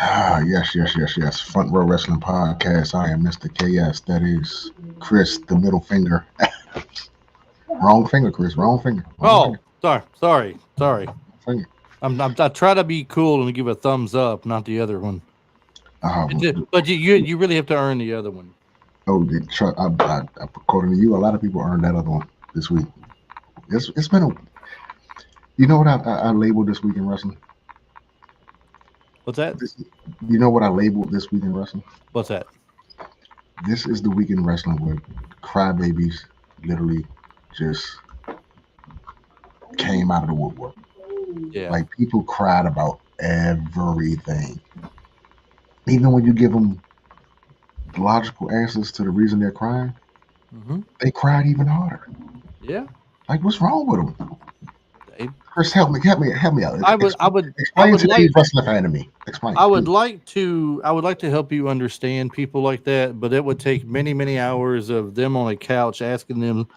Yes. Front Row Wrestling Podcast. I am Mr. KS. That is Chris, the middle finger. Wrong finger, Chris. Wrong finger. Wrong finger. Oh, sorry. Finger. I try to be cool and give a thumbs up, not the other one. Um, But you really have to earn the other one. according to you, a lot of people earned that other one this week. It's been a. You know what I labeled this week in wrestling? What's that? This, you know what I labeled this week in wrestling? What's that? This is the week in wrestling where crybabies literally just came out of the woodwork. Yeah. Like people cried about everything. Even when you give them logical answers to the reason they're crying, hmm they cried even harder. Yeah. Like, what's wrong with them? They, Chris, help me out. I would I would I Explain would today's like wrestling fan to me. Explain, please. I would like to help you understand people like that, but it would take many hours of them on a couch asking them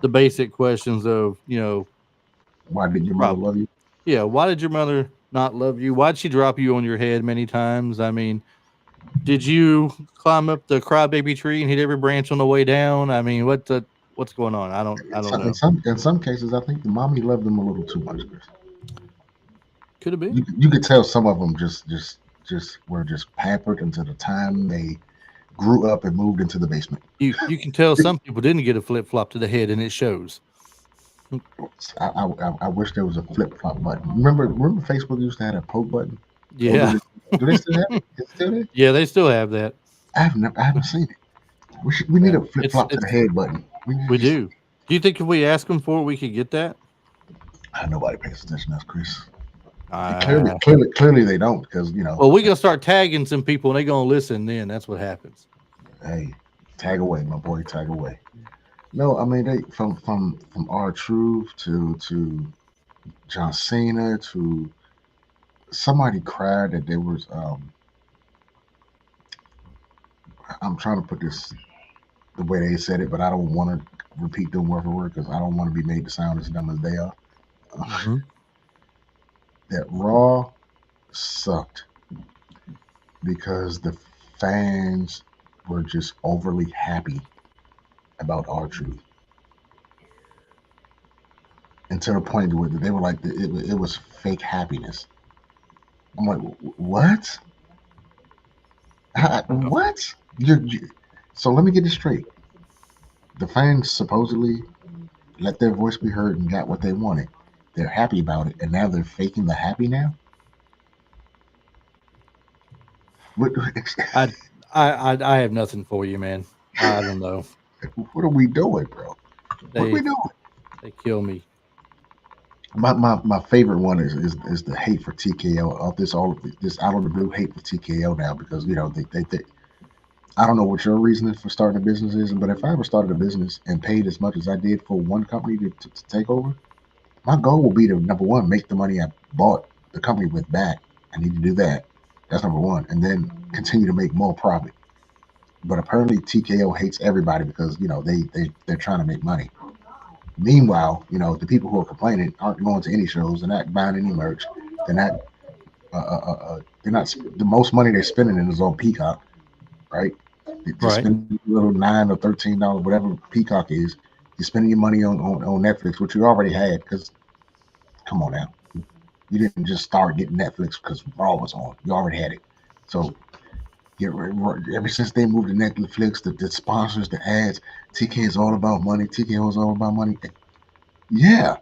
the basic questions of, Why did your mother probably. love you? Yeah, why did your mother not love you? Why'd she drop you on your head many times? I mean, did you climb up the crybaby tree and hit every branch on the way down? I mean, what's going on? I don't know. In some cases, I think the mommy loved them a little too much, Chris. Could have been. You could tell some of them just were just pampered until the time they grew up and moved into the basement. You can tell some people didn't get a flip flop to the head, and it shows. I wish there was a flip flop button. Remember Facebook used to have a poke button. Or Yeah, do they still have it? Is it still there? yeah, they still have that. I haven't seen it. We need Yeah, a flip flop to the head button. We need to we just. do. Do you think if we ask them for it, we could get that? Nobody pays attention to us, Chris. Uh, Clearly they don't because you know. well, we gonna start tagging some people, and they gonna listen. Then that's what happens. Hey, tag away, my boy, tag away. No, I mean they from R Truth to John Cena to somebody cried that there was I'm trying to put this the way they said it, but I don't want to repeat them word for word because I don't want to be made to sound as dumb as they are. hmm That Raw sucked because the fans were just overly happy about R Truth, and to the point where they were like it was fake happiness. I'm like, what? What? So let me get this straight. The fans supposedly let their voice be heard and got what they wanted. They're happy about it, and now they're faking the happy now. What, I, I have nothing for you, man. I don't know. what are we doing, bro? What are we They doing? they kill me. My favorite one is the hate for TKO. All of this out of the blue hate for TKO now because you know they I don't know what your reasoning for starting a business is, but if I ever started a business and paid as much as I did for one company to take over, my goal will be to number one make the money I bought the company with back. I need to do that. That's number one, and then continue to make more profit. But apparently TKO hates everybody because you know they're trying to make money. Meanwhile, you know the people who are complaining aren't going to any shows. They're not buying any merch. They're not. They're not. The most money they're spending is on Peacock, right? They Right. spend a little $9 or $13, whatever Peacock is. You're spending your money on Netflix, which you already had. Because come on now, you didn't just start getting Netflix because Raw was on. You already had it. So ever since they moved to Netflix, the sponsors, the ads, TK is all about money. TKO is all about money. Yeah,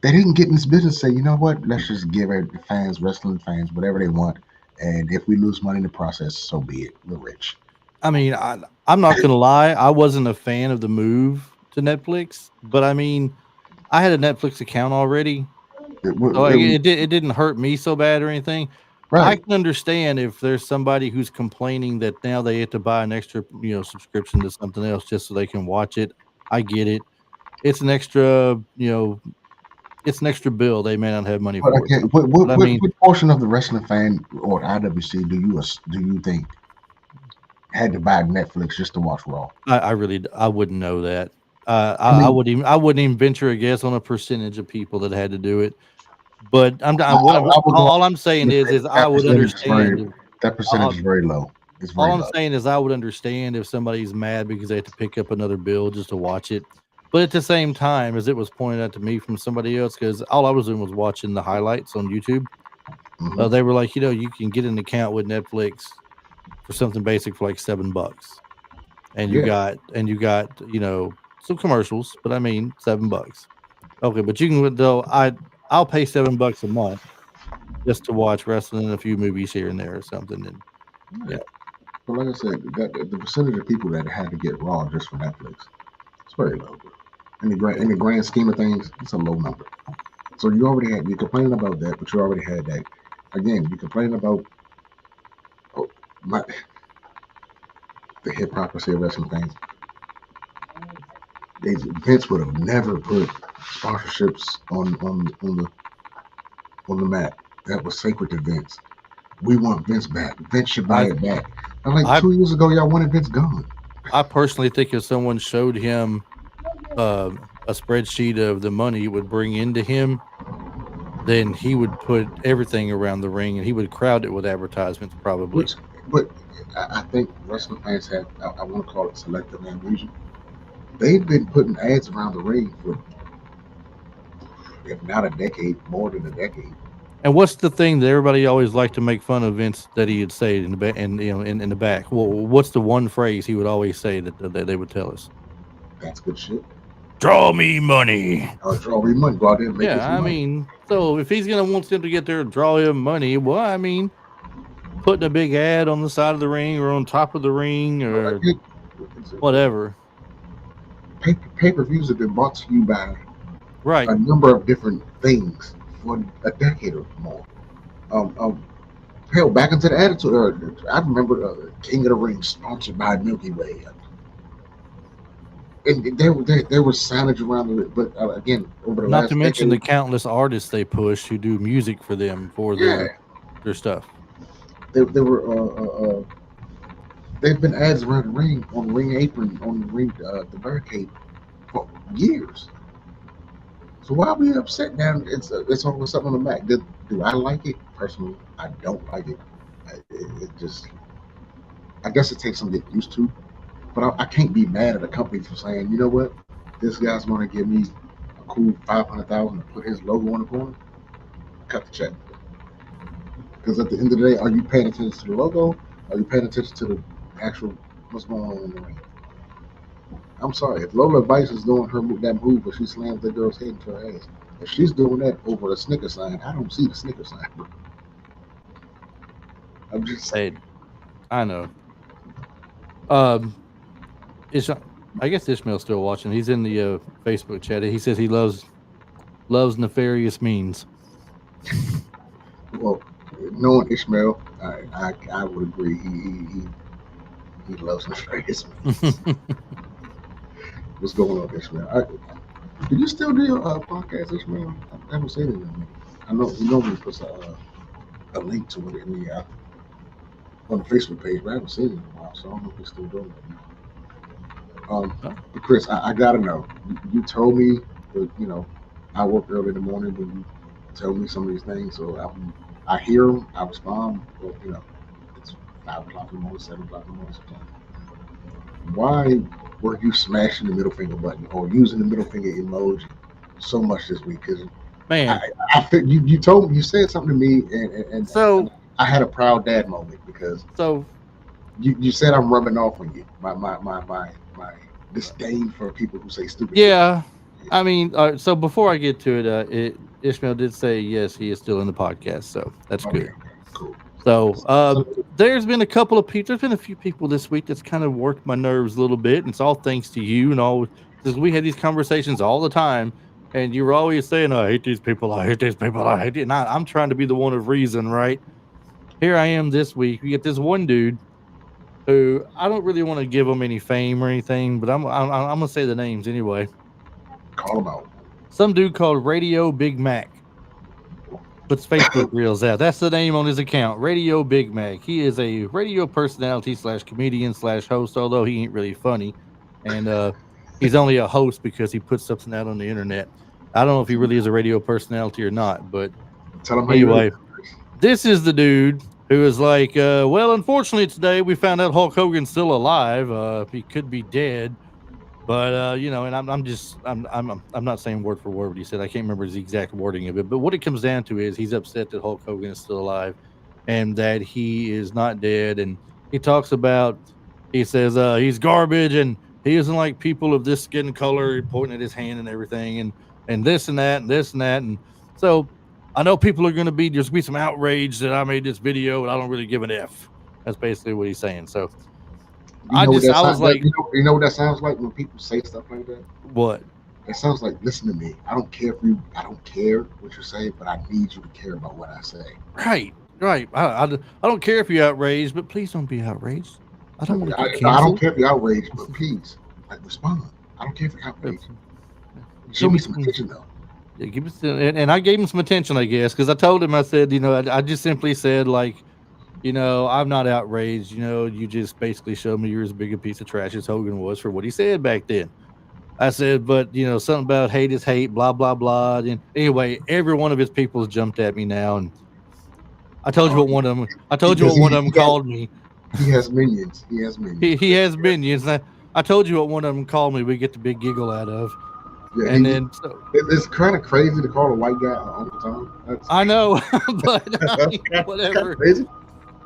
they didn't get in this business. Say, you know what? Let's just give the fans, wrestling fans, whatever they want. And if we lose money in the process, so be it. We're rich. I mean, I'm not gonna lie. I wasn't a fan of the move to Netflix, but I mean, I had a Netflix account already, so it didn't hurt me so bad or anything. I Right. can understand if there's somebody who's complaining that now they have to buy an extra, subscription to something else just so they can watch it. I get it. It's an extra, it's an extra bill. They may not have money But for it. again, But I mean, what portion of the wrestling fan or IWC do you think had to buy Netflix just to watch Raw? I wouldn't know that. I mean, I wouldn't even venture a guess on a percentage of people that had to do it. But all I'm saying would say is I that would percentage is understand very if that percentage is very low. It's all very I'm low. saying is I would understand if somebody's mad because they have to pick up another bill just to watch it. But at the same time, as it was pointed out to me from somebody else, because all I was doing was watching the highlights on YouTube. Hmm. They were like, you can get an account with Netflix for something basic for like $7, and Yeah, you got some commercials, but I mean $7. Okay, but you can though I'll pay $7 a month just to watch wrestling and a few movies here and there or something, and yeah. But like I said, the percentage of people that had to get Raw just for Netflix, it's very low. In the grand scheme of things, it's a low number. So you're complaining about that, but you already had that. Again, you're complaining about oh, my, the hypocrisy of wrestling things. Vince would have never put sponsorships on the map. That was sacred to Vince. We want Vince back. Vince should buy I it back. And like I 2 years ago, y'all wanted Vince gone. I personally think if someone showed him a spreadsheet of the money it would bring into him, then he would put everything around the ring and he would crowd it with advertisements probably. Which, but I think wrestling fans have, I want to call it selective amnesia. They've been putting ads around the ring for, if not a decade, more than a decade. And what's the thing that everybody always liked to make fun of Vince that he would say in the back, and in the back? Well, what's the one phrase he would always say that they would tell us? That's good shit. Draw me money. Draw me money. Go out there and make Yeah, us some I money. mean, so if he's gonna want them to get there and draw him money, well, I mean, putting a big ad on the side of the ring or on top of the ring or whatever. Pay per views have been brought to you by Right. a number of different things for a decade or more. Um, um, hell, back into the Attitude Era, I remember King of the Ring sponsored by Milky Way. And there was signage around it, but again, over the Not to last mention the decade, countless artists they push who do music for them for yeah, their stuff. there were there've been ads around the ring on the ring apron on the ring the barricade for years. So why are we upset now? It's all something on the back. Do I like it personally? I don't like it. It just I guess it takes some getting used to. But I can't be mad at a company for saying, you know what, this guy's going to give me a cool 500,000 to put his logo on the corner. Cut the check. Because at the end of the day, are you paying attention to the logo? Are you paying attention to the actual what's going on in the ring? I'm sorry, if Lola Vice is doing that move where she slams that girl's head into her ass, if she's doing that over a Snicker sign, I don't see the Snicker sign, bro. I'm just saying. Hey, I know. Um, it's I guess Ishmael's still watching. He's in the Facebook chat. He says he loves nefarious means. Well, knowing Ishmael, I would agree. He loves nefarious means. What's going on, Ishmael? Do you still do your podcast, Ishmael? I haven't seen it in a minute. I know he normally puts a link to it in the on the Facebook page, but I haven't seen it in a while, so I don't know if he's still doing it. Huh? But Chris, I gotta know. You told me that I work early in the morning when you tell me some of these things, so I hear them, I respond. But it's 5 o'clock in the morning, 7 o'clock in the morning sometimes. Why were you smashing the middle finger button or using the middle finger emoji so much this week? Because Man, you told me, you said something to me, and so I had a proud dad moment because so you said I'm rubbing off on you. My disdain for people who say stupid shit. yeah, I mean, so before I get to it, Ishmael did say yes, he is still in the podcast, so that's Okay, good. okay, cool. So So there's been a couple of people. There's been a few people this week that's kind of worked my nerves a little bit, and it's all thanks to you and all because we had these conversations all the time, and you were always saying, "I hate these people. I hate these people. I hate it." And I'm trying to be the one of reason, right? Here I am this week. We get this one dude who I don't really want to give him any fame or anything, but I'm gonna say the names anyway. call them out. Some dude called Radio Big Mac puts Facebook reels out. That's the name on his account, Radio Big Mac. He is a radio personality slash comedian slash host, although he ain't really funny, and he's only a host because he puts something out on the internet. I don't know if he really is a radio personality or not, but Tell them how you really Anyway, feel, Chris. this is the dude who is like, well, unfortunately today we found out Hulk Hogan's still alive. He could be dead. But and I'm not saying word for word what he said. I can't remember his exact wording of it. But what it comes down to is he's upset that Hulk Hogan is still alive, and that he is not dead. And he talks about, he says he's garbage, and he isn't like people of this skin color, pointing at his hand and everything, and this and that and this and that. And so I know people are going to be, there's be some outrage that I made this video, and I don't really give an f. That's basically what he's saying. So You know what that I was sound, that, like, you know what that sounds like when people say stuff like that? what? It sounds like, listen to me. I don't care what you say, but I need you to care about what I say. Right, right. I don't care if you're outraged, but please don't be outraged. I don't want to get I don't canceled. care if you're outraged, but please, like, respond. I don't care if you're Uh, outraged. Show Give me me some some, attention though. yeah, give me some, and I gave him some attention, I guess, because I told him, I said, I just simply said, like, I'm not outraged. You just basically showed me you're as big a piece of trash as Hogan was for what he said back then. I said, but something about hate is hate, blah blah blah. And anyway, every one of his people's jumped at me now, and I told you Oh, what one of them. I told you because what one of them called me. he has minions. He has minions, He Chris. has minions. I told you what one of them called me. We get the big giggle out of, Yeah, and then so it's kind of crazy to call a white guy Uncle Tom. That's I know, but I mean, it's kind of whatever. crazy.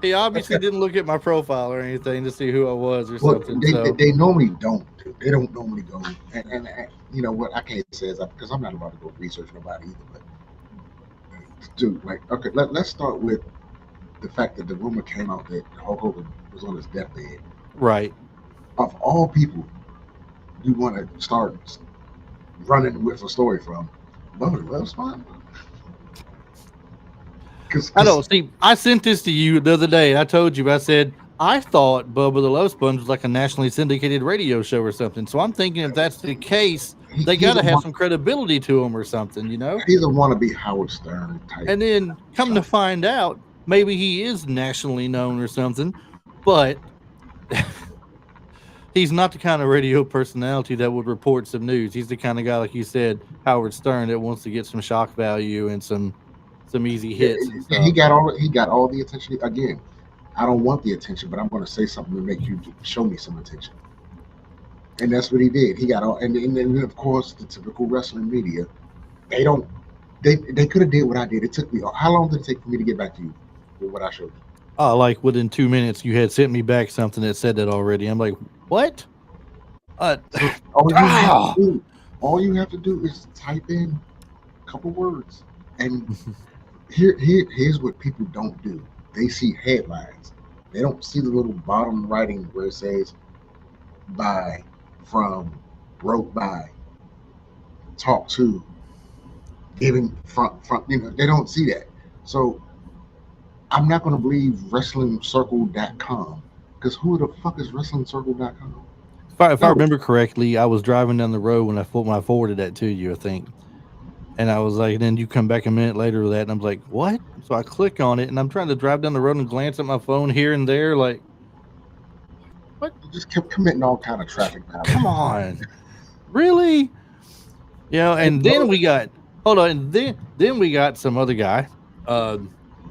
He That's obviously kind didn't look at my profile or anything to see who I was or well, something. So they normally don't. They don't normally go. And you know what? I can't say is because I'm not about to go research nobody either. But dude, like, okay, let's start with the fact that the rumor came out that Hulk Hogan was on his deathbed. right, Of all people, you want to start running with a story from Bubba Love Spot? I Because don't see. I sent this to you the other day. I told you. I said I thought Bubba the Love Sponge was like a nationally syndicated radio show or something. So I'm thinking if that's the case, they got he's to a have some credibility to him or something. he's a wannabe Howard Stern type And then come to show. find out, maybe he is nationally known or something, but he's not the kind of radio personality that would report some news. He's the kind of guy, like you said, Howard Stern, that wants to get some shock value and some easy Yeah, hits and he stuff. got all the attention. Again, I don't want the attention, but I'm going to say something to make you show me some attention. And that's what he did. He got all, and then of course the typical wrestling media. They don't. They could have did what I did. It took me. How long did it take for me to get back to you with what I showed you? Like within 2 minutes, you had sent me back something that said that already. I'm like, what? Uh, So all you have to ah! do, all you have to do is type in a couple words, and here's what people don't do. They see headlines. They don't see the little bottom writing where it says by, from, wrote by, talk to, giving from. They don't see that. So I'm not gonna believe WrestlingCircle.com because who the fuck is WrestlingCircle.com? If I No, remember correctly, I was driving down the road when I forwarded that to you, I think. And I was like, then you come back a minute later with that, and I'm like, what? So I click on it, and I'm trying to drive down the road and glance at my phone here and there, like, what? you just kept committing all kind of traffic Come violations. on, really? Hey, And then bro, we got, hold on, and then we got some other guy, uh,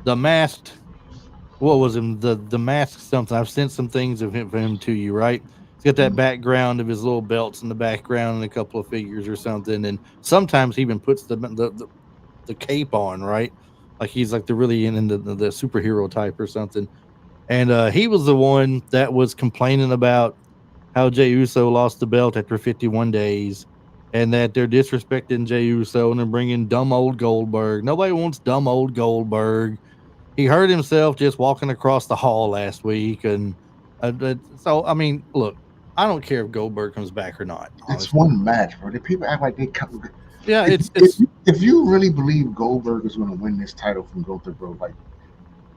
the masked. What was him? The masked something. I've sent some things of him to you, right? He's got that mm, background of his little belts in the background and a couple of figures or something, and sometimes he even puts the cape on, right? Like he's like the really in the superhero type or something. And he was the one that was complaining about how Jey Uso lost the belt after 51 days, and that they're disrespecting Jey Uso and they're bringing dumb old Goldberg. Nobody wants dumb old Goldberg. He hurt himself just walking across the hall last week, and so I mean, look, I don't care if Goldberg comes back or not, it's honestly. one match, bro. The people act like they come. Yeah, If, it's if, it's if you really believe Goldberg is going to win this title from Gunther, bro, like,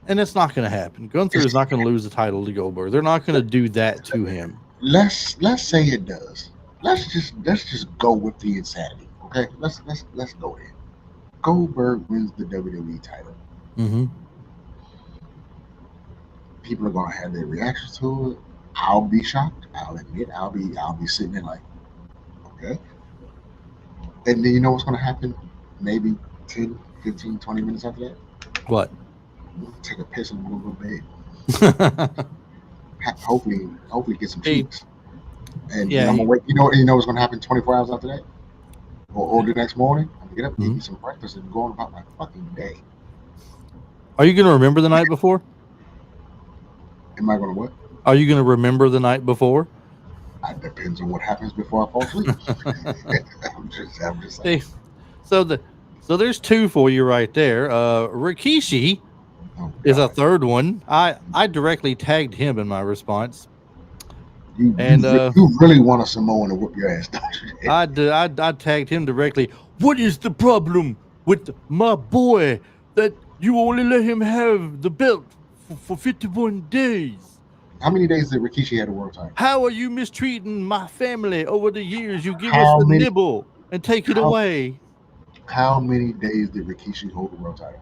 and it's not going to happen. Gunther is it's, not going to lose the title to Goldberg. They're not going to do that to him. let's say it does. Let's just go with the insanity. Okay, let's go there. Goldberg wins the WWE title. Hmm. People are gonna have their reactions to it. I'll be shocked. I'll admit. I'll be sitting there like, okay. And then you know what's gonna happen? Maybe 10, 15, 20 minutes after that, What? take a piss and go to bed. Hopefully get some Hey, cheeks. And yeah. I'm gonna wait. You know what's gonna happen 24 hours after that, or the next morning. I'm gonna get up, eat Mhm. me some breakfast, and go on about my fucking day. Are you going to remember the night before? Am I gonna what? Are you going to remember the night before? It depends on what happens before I fall asleep. I'm just saying. Hey, so there's two for you right there. Rikishi Oh is a God, third one. I directly tagged him in my response, you you and you really want a Samoan to whoop your ass, don't you? I tagged him directly. What is the problem with my boy that you only let him have the belt for 51 days? How many days did Rikishi had a world title? How are you mistreating my family over the years? You give us How a many? nibble and take it How away. how many days did Rikishi hold the world title?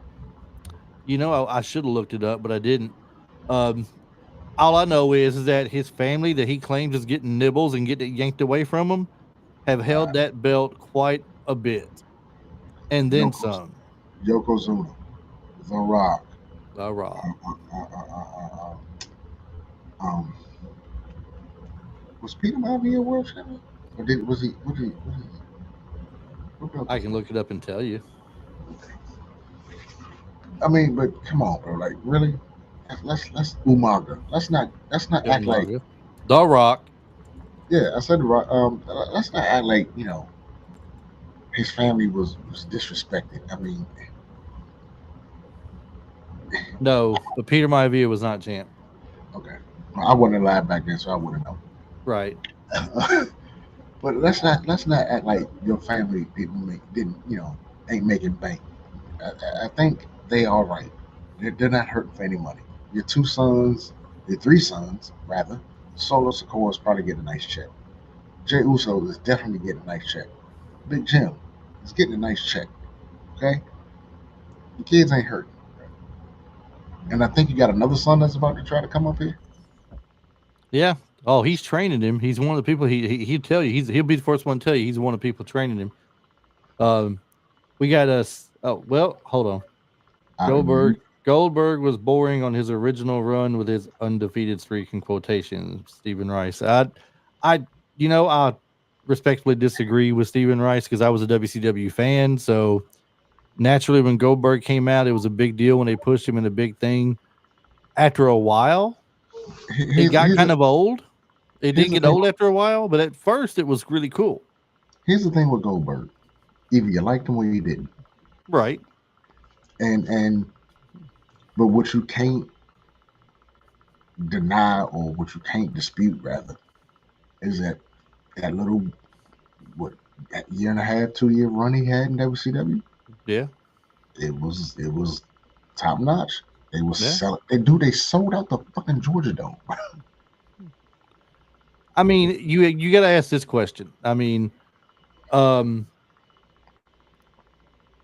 You know, I should have looked it up, but I didn't. Um, all I know is that his family that he claims is getting nibbles and getting it yanked away from him have held that belt quite a bit, and then Yoko, some. Yokozuna, The Rock, The Rock. um, was Peter Maivia a world champion? Or was he? What belt I does he can hold? look it up and tell you. I mean, but come on, bro. Like, really? Let's Umaga. Let's not Yeah, act like. Umaga. The Rock. Yeah, I said the right. Let's not act like his family was disrespected. I mean, No, but Peter Maivia was not champ. okay, well, I wasn't alive back then, so I wouldn't know. Right. But let's not act like your family didn't ain't making bank. I think they all right. They're not hurting for any money. Your two sons, your three sons rather, Solo Sokoa is probably getting a nice check. Jay Uso is definitely getting a nice check. Big Jim is getting a nice check. Okay, the kids ain't hurting. And I think you got another son that's about to try to come up here. Yeah. Oh, he's training him. He's one of the people. He'll tell you. He'll be the first one to tell you. He's one of the people training him. Um, we got us. Oh well, hold on. Out of New Goldberg was boring on his original run with his undefeated streak in quotations. Stephen Rice. I, I respectfully disagree with Stephen Rice because I was a WCW fan. So naturally, when Goldberg came out, it was a big deal when they pushed him in a big thing. After a while, it here's got here's kind the, of old. It here's did the get thing. old after a while, but at first it was really cool. Here's the thing with Goldberg. Either you liked him or you didn't. Right. And but what you can't deny or what you can't dispute rather is that little what that year and a half, 2 year run he had in WCW. Yeah. It was top notch. They was Yeah. selling. They sold out the fucking Georgia Dome. I mean, you got to ask this question. I mean, um,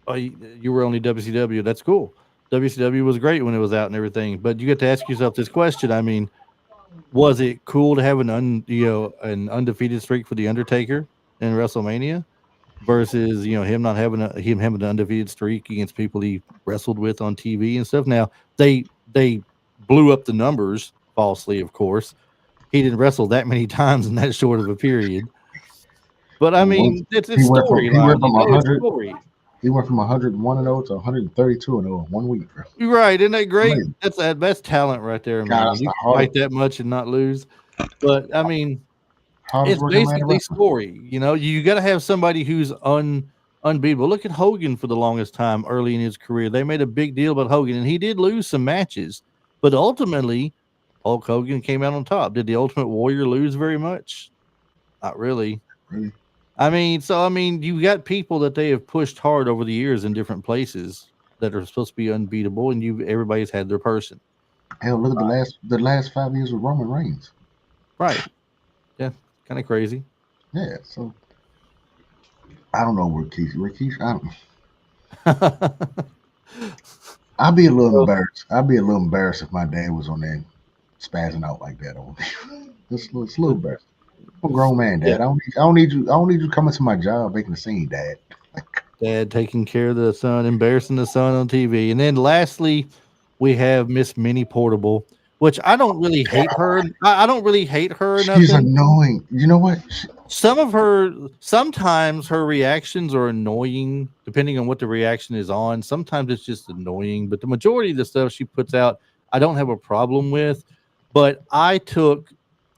you were only WCW. That's cool. WCW was great when it was out and everything, but you get to ask yourself this question. I mean, was it cool to have an undefeated streak for the Undertaker in WrestleMania versus him not having him having an undefeated streak against people he wrestled with on TV and stuff? Now they blew up the numbers falsely, of course. He didn't wrestle that many times in that short of a period, but I Once mean, it's he went from he storyline. went from It's 100 story. he went from 101-0 to 132-0 in 1 week. Bro. Right, isn't that It's great? amazing. That's talent right there, God, man. When that's you the can fight hardest that much and not lose. But I mean, hardest it's working man in basically wrestling. story. You got to have somebody who's unbeatable. Look at Hogan for the longest time early in his career. They made a big deal about Hogan, and he did lose some matches, but ultimately, Hulk Hogan came out on top. Did the Ultimate Warrior lose very much? Not really. Really. You got people that they have pushed hard over the years in different places that are supposed to be unbeatable, and everybody's had their person. Hell, look at the last 5 years with Roman Reigns. Right. Yeah. Kind of crazy. Yeah, so I don't know where Keith. I'd be a little Well, embarrassed. I'd be a little embarrassed if my dad was on there spazzing out like that on me. It's a little embarrassing. I'm a grown man, yeah. Dad. I don't need you. I don't need you coming to my job making a scene, Dad. Dad taking care of the son, embarrassing the son on TV. And then lastly, we have Miss Minnie Portable, which I don't really hate her. I don't really hate her or She's nothing. annoying. You know what? Some of her sometimes her reactions are annoying depending on what the reaction is on. Sometimes it's just annoying, but the majority of the stuff she puts out I don't have a problem with. But I took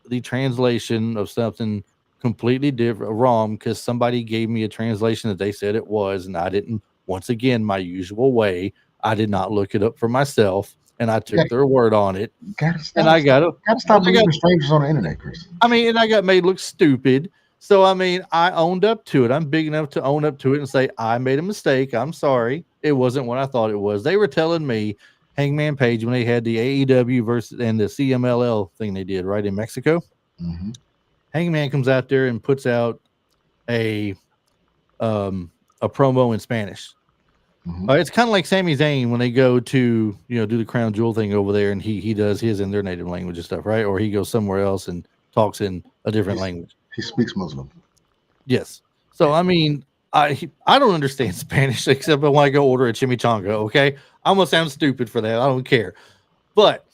the translation of something completely different wrong because somebody gave me a translation that they said it was, and I didn't. Once again, my usual way, I did not look it up for myself, and I You took their word on it, gotta and stop. Gotta stop I got believing strangers on the internet, Chris. I mean, and I got made look stupid. So I mean, I owned up to it. I'm big enough to own up to it and say I made a mistake. I'm sorry. It wasn't what I thought it was. They were telling me Hangman Page when they had the AEW versus and the CMLL thing they did right in Mexico. Mm-hmm. Hangman comes out there and puts out a um a promo in Spanish. Mm-hmm. It's kind of like Sami Zayn when they go to do the crown jewel thing over there, and he does his in their native language and stuff, right? Or he goes somewhere else and talks in a different He's, language. he speaks Muslim. Yes. So I mean, I don't understand Spanish except when I go order a chimichanga. Okay, I'm gonna sound stupid for that. I don't care, but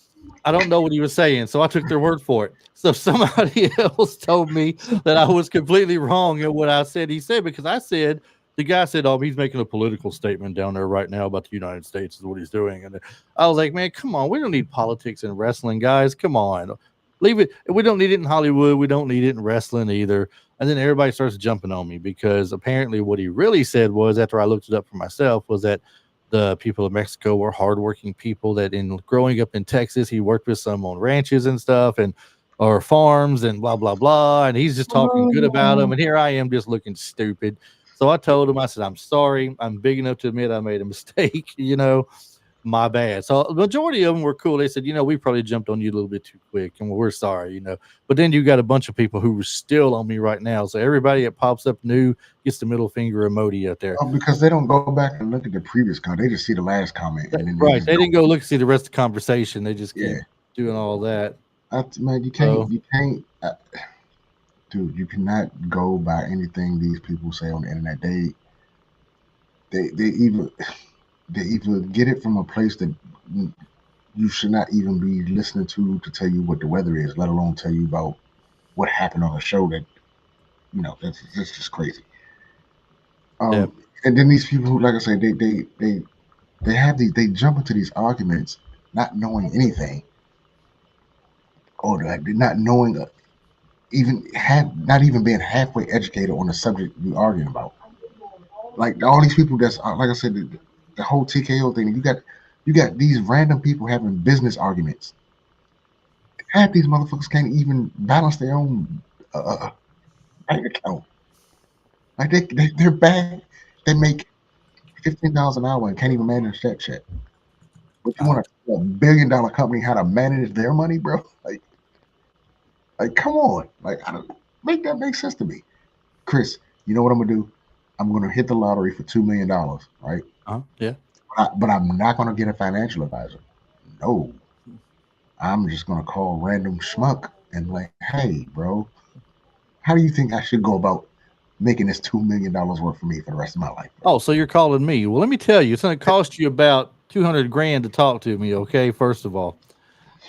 I don't know what he was saying, so I took their word for it. So somebody else told me that I was completely wrong in what I said. He said because I said the guy said, "Oh, he's making a political statement down there right now about the United States is what he's doing," and I was like, "Man, come on, we don't need politics in wrestling, guys. Come on, leave it. We don't need it in Hollywood. We don't need it in wrestling either." And then everybody starts jumping on me because apparently what he really said was, after I looked it up for myself, was that the people of Mexico were hardworking people that in growing up in Texas, he worked with some on ranches and stuff and or farms and blah blah blah. And he's just talking good about them. And here I am just looking stupid. So I told him, I said, I'm sorry. I'm big enough to admit I made a mistake, my bad. So the majority of them were cool. They said, we probably jumped on you a little bit too quick and we're sorry. But then you got a bunch of people who were still on me right now. So everybody that pops up new gets the middle finger emoji out there. Oh, because they don't go back and look at the previous comment. They just see the last comment and then they Right. just They go. didn't go look see the rest of the conversation. They just keep Yeah, doing all that. man, So you can't, dude. You cannot go by anything these people say on the internet. They either get it from a place that you should not even be listening to tell you what the weather is, let alone tell you about what happened on a show that that's just crazy. yeah. And then these people who, like I say, they have these, they jump into these arguments not knowing anything, or like not knowing even not even being halfway educated on the subject we're arguing about. Like all these people that's like I said, the whole TKO thing. You got these random people having business arguments. Half these motherfuckers can't even balance their own bank account. Like they're bad. They make $15 an hour and can't even manage that shit. But you want Ouch. to $1 billion company how to manage their money, bro? Like come on. Like I don't make that make sense to me. Chris, you know what I'm gonna do? I'm gonna hit the lottery for $2 million, right? Yeah. But I'm not gonna get a financial advisor. No, I'm just gonna call random schmuck and be like, hey, bro, how do you think I should go about making this $2 million work for me for the rest of my life, bro? Oh, so you're calling me. Well, let me tell you, it's gonna cost you about 200 grand to talk to me, okay? First of all.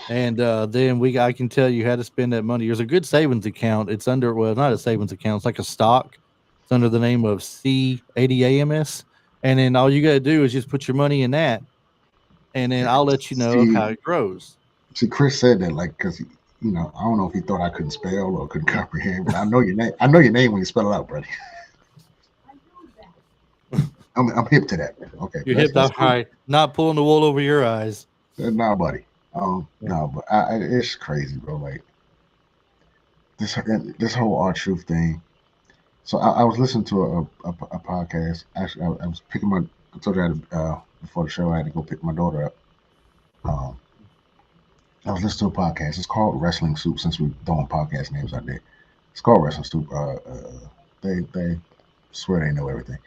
And then I can tell you how to spend that money. There's a good savings account. It's under not a savings account, it's like a stock. It's under the name of C80AMS. And then all you gotta do is just put your money in that and then I'll let you know See, how it grows. Chris said that like because I don't know if he thought I couldn't spell or couldn't comprehend, but I know your name. I know your name when you spell it out, buddy. I'm hip to that. Okay, You're hip that's up cool. high, not pulling the wool over your eyes. Nah, buddy. Yeah. No, but it's crazy, bro. Like this whole R Truth thing. So I was listening to a podcast. Actually, I was picking my. I told you I had before the show I had to go pick my daughter up. Um, I was listening to a podcast. It's called Wrestling Soup. Since we're throwing podcast names out there, it's called Wrestling Soup. They swear they know everything.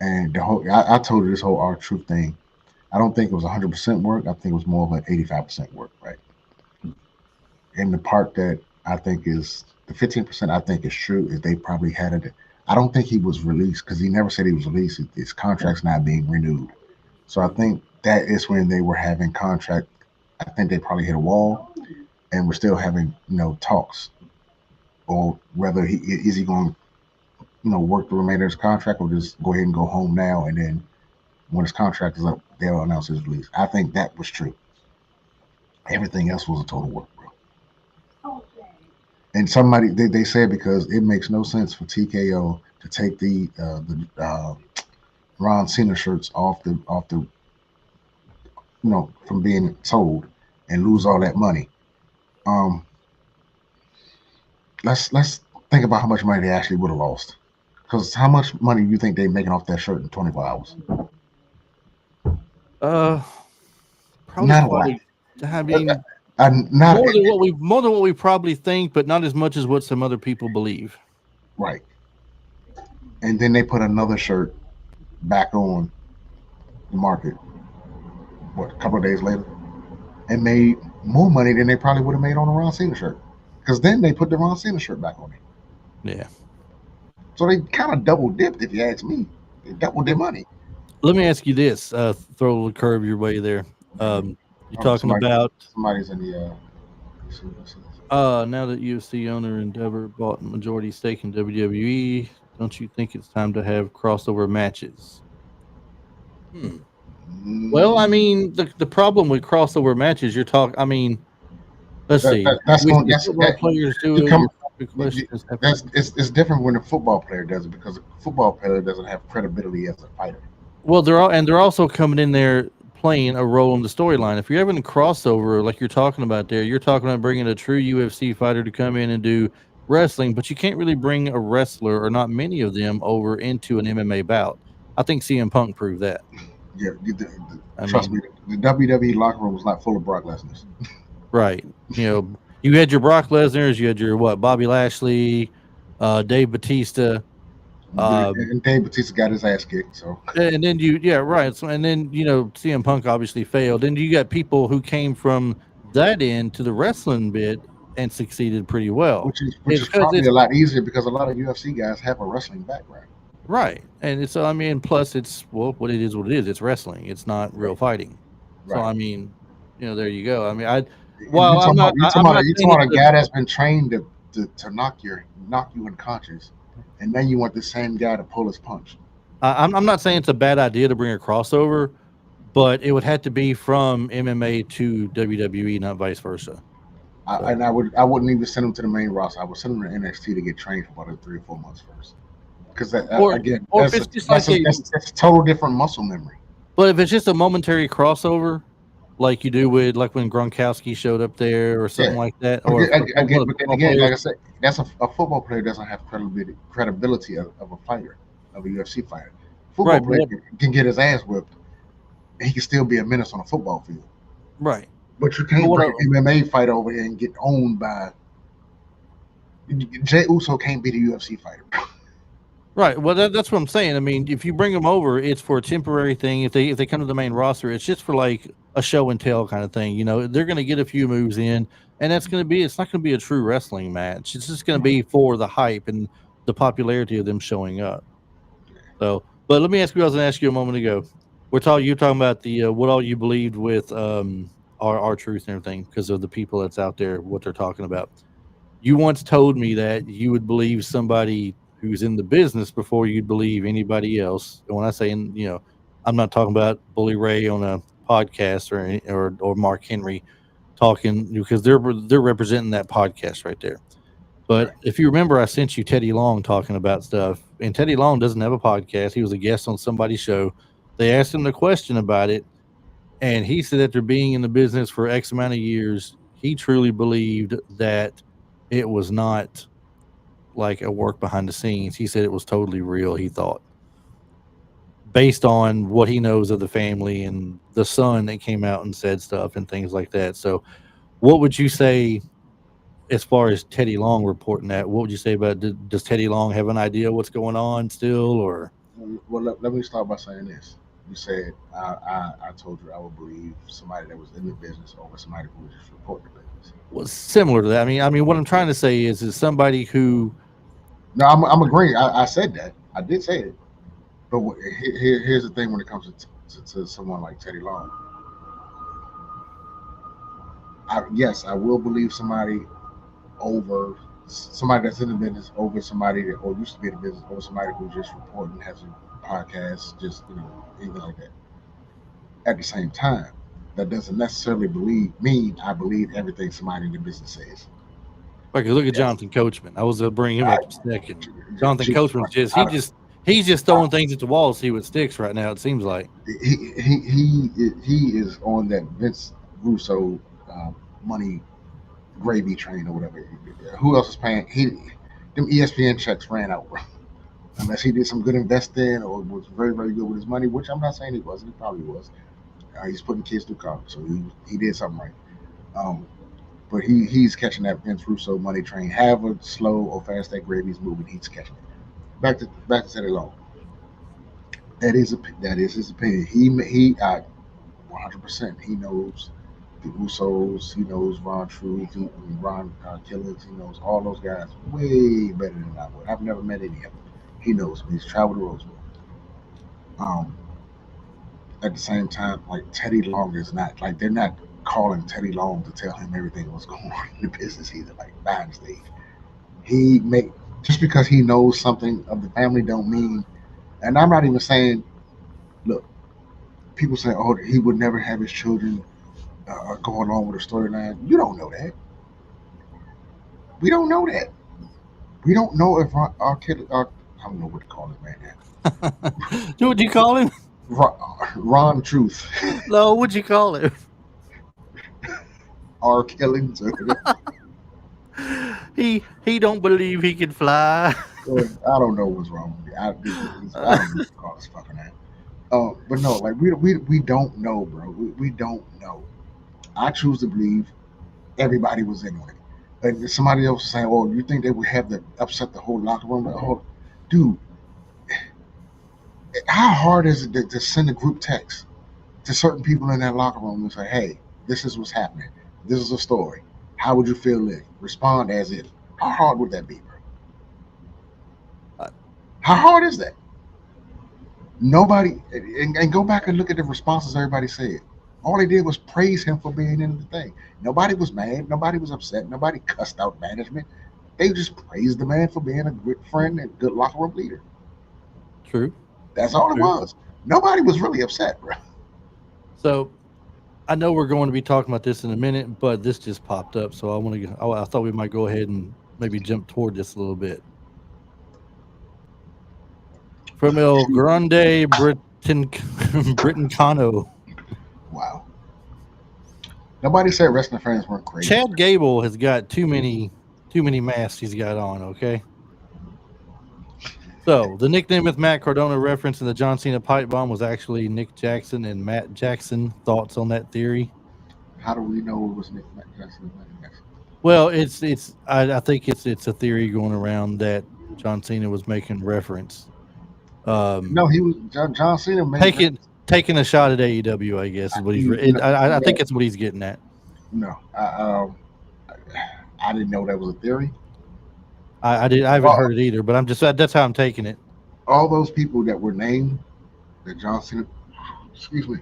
And the whole I told you this whole R Truth thing. I don't think it was 100% work. I think it was more of an 85% work, right? And the part that I think is the 15% I think is true is they probably had it. I don't think he was released because he never said he was released. His contract's not being renewed. So I think that is when they were having contract. I think they probably hit a wall, and we're still having talks, or whether he is he going to work the remainder of his contract, or just go ahead and go home now, and then when his contract is up, they'll announce his release. I think that was true. Everything else was a total work, bro. And somebody they said because it makes no sense for TKO to take the Ron Cena shirts off the from being sold and lose all that money. Um, let's think about how much money they actually would have lost. Because how much money do you think they're making off that shirt in 24 hours? Uh, Probably Not a quite lot. a. I mean, Not more than what we probably think, but not as much as what some other people believe. right. And then they put another shirt back on the market. What a couple of days later, and made more money than they probably would have made on the Ron Cena shirt. Because then they put the Ron Cena shirt back on it. Yeah. So they kind of double dipped, if you ask me. They doubled their money. Let me ask you this: throw a little curve your way there. You're Oh, talking about somebody's in the. now that UFC owner Endeavor bought majority stake in WWE, don't you think it's time to have crossover matches? Hmm. Well, I Mm, mean, the problem with crossover matches, you're talking. I mean, let's see. that's We going. see football players do You it. come. Your probably question is have That's it's different when a football player does it because a football player doesn't have credibility as a fighter. well, they're also coming in there playing a role in the storyline. If you're having a crossover like you're talking about there, you're talking about bringing a true UFC fighter to come in and do wrestling, but you can't really bring a wrestler or not many of them over into an MMA bout. I think CM Punk proved that. Yeah, I trust me, mean, the WWE locker room was not full of Brock Lesnar's. right? You had your Brock Lesnar's, you had your what Bobby Lashley, Dave Batista. Um, And Dave Batista got his ass kicked. So And then yeah, right. So, and then CM Punk obviously failed. And you got people who came from that end to the wrestling bit and succeeded pretty well. which It's is because probably it's a lot easier because a lot of UFC guys have a wrestling background. right, and it's I mean, plus it's well, what it is, what it is. It's wrestling. It's not real Right. fighting. So Right. I mean, there you go. I mean, I And while I'm not you saying talking it's about a guy that's been trained to knock you unconscious, and then you want the same guy to pull his punch. I'm not saying it's a bad idea to bring a crossover, but it would have to be from MMA to WWE, not vice versa. So. And I wouldn't even send him to the main roster. I would send him to NXT to get trained for about 3 or 4 months first. Because Or again, or if it's just like a that's a total different muscle memory. but if it's just a momentary crossover, like you do with like when Gronkowski showed up there or Yeah. something like that, But or one of the but then football again, players, like I said, that's a football player doesn't have credibility of a fighter, of a UFC fighter. Football right? player can get his ass whipped. And he can still be a menace on a football field. Right. But you But can't bring an MMA fighter over here and get owned by Jay Uso. Can't be the UFC fighter. right. Well, that's what I'm saying. I mean, if you bring them over, it's for a temporary thing. If they come to the main roster, it's just for like a show and tell kind of thing. They're going to get a few moves in, and that's going to be. It's not going to be a true wrestling match. It's just going to be for the hype and the popularity of them showing up. So, but let me ask you. I was going to ask you a moment ago. You're talking about the what all you believed with our truth and everything because of the people that's out there, what they're talking about. You once told me that you would believe somebody who's in the business before you'd believe anybody else. And when I say, I'm not talking about Bully Ray on a podcast or Mark Henry talking because they're representing that podcast right there. But Right. if you remember, I sent you Teddy Long talking about stuff, and Teddy Long doesn't have a podcast. He was a guest on somebody's show. They asked him the question about it, and he said after being in the business for X amount of years, he truly believed that it was not like a work behind the scenes. He said it was totally real, he thought, based on what he knows of the family and the son that came out and said stuff and things like that. So, what would you say as far as Teddy Long reporting that? What would you say about does Teddy Long have an idea what's going on still or Well, let me start by saying this. You said I told you I would believe somebody that was in the business over somebody who was just reporting the business. was similar to that? I mean, what I'm trying to say is somebody who No, I'm agreeing. I said that. I did say it. But here's the thing: when it comes to someone like Teddy Long, yes, I will believe somebody over somebody that's in the business over somebody that or used to be in the business over somebody who just reporting has a podcast, just anything like that. At the same time, that doesn't necessarily believe mean I believe everything somebody in the business says. Like, look at Yes, Jonathan Coachman. I was gonna bring him I, up a second. Jonathan Coachman's just I, he's just I, throwing things at the wall to see what sticks right now. It seems like. he is on that Vince Russo money gravy train or whatever. Who else is paying? Them ESPN checks ran out, bro. Unless he did some good investing or was very very good with his money, which I'm not saying he wasn't. He probably was. He's putting kids through college, so he did something right. Um, but he's catching that Vince Russo money train. However slow or fast that gravy's moving, he's catching it. Back to Teddy Long. That is his opinion. He 100%. He knows the Usos. He knows Ron Truth. Ron Killings. He knows all those guys way better than I would. I've never met any of them. He knows them. He's traveled to Roseville. Um, at the same time, like Teddy Long is not like they're not calling Teddy Long to tell him everything what's going on in the business either. Like behind the stage, he make just because he knows something of the family don't mean. And I'm not even saying, look, people say, oh, he would never have his children going on with a storyline. You don't know that. We don't know that. We don't know if our kid, I don't know what to call his man now. So what'd you call him? Ron, Ron Truth, No, what'd you call him? our killings. He don't believe he can fly. I don't know what's wrong with me. I don't know what to call this fucking name. But no, like we don't know, bro. We don't know. I choose to believe everybody was in on it. And somebody else saying, "Oh, you think they would have to upset the whole locker room?" Like, oh, dude, how hard is it to send a group text to certain people in that locker room and say, "Hey, this is what's happening. This is a story. How would you feel if?" Respond as if. How hard would that be, bro? Uh, How hard is that? Nobody, and go back and look at the responses everybody said. All they did was praise him for being in the thing. Nobody was mad. Nobody was upset. Nobody cussed out management. They just praised the man for being a good friend and good locker room leader. True, That's all it true. was. Nobody was really upset, bro. So I know we're going to be talking about this in a minute, but this just popped up, so I want to. I thought we might go ahead and maybe jump toward this a little bit. From El Grande Britain Britain Wow. Nobody said wrestling fans weren't crazy. Chad Gable has got too many masks he's got on. Okay, so the nickname with Matt Cardona reference in the John Cena pipe bomb was actually Nick Jackson and Matt Jackson. Thoughts on that theory? How do we know it was Nick Jackson and Matt Jackson? Well, it's I think it's a theory going around that John Cena was making reference, um, No, he was John Cena made taking taking a shot at AEW. I guess is what he's. no, I yeah, think that's what he's getting at. no. I didn't know that was a theory. I haven't All, heard it either, but I'm just that's how I'm taking it. all those people that were named that John Cena, excuse me,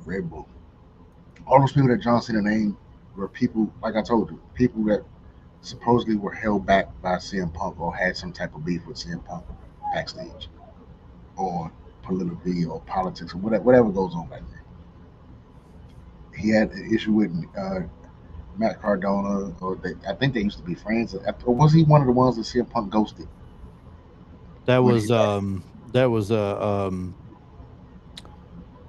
Red Bull. All those people that John Cena named were people, like I told you, people that supposedly were held back by CM Punk or had some type of beef with CM Punk backstage or politically or politics or whatever goes on back there. He had an issue with Matt Cardona, or I think they used to be friends. Or was he one of the ones that CM Punk ghosted That when he was left?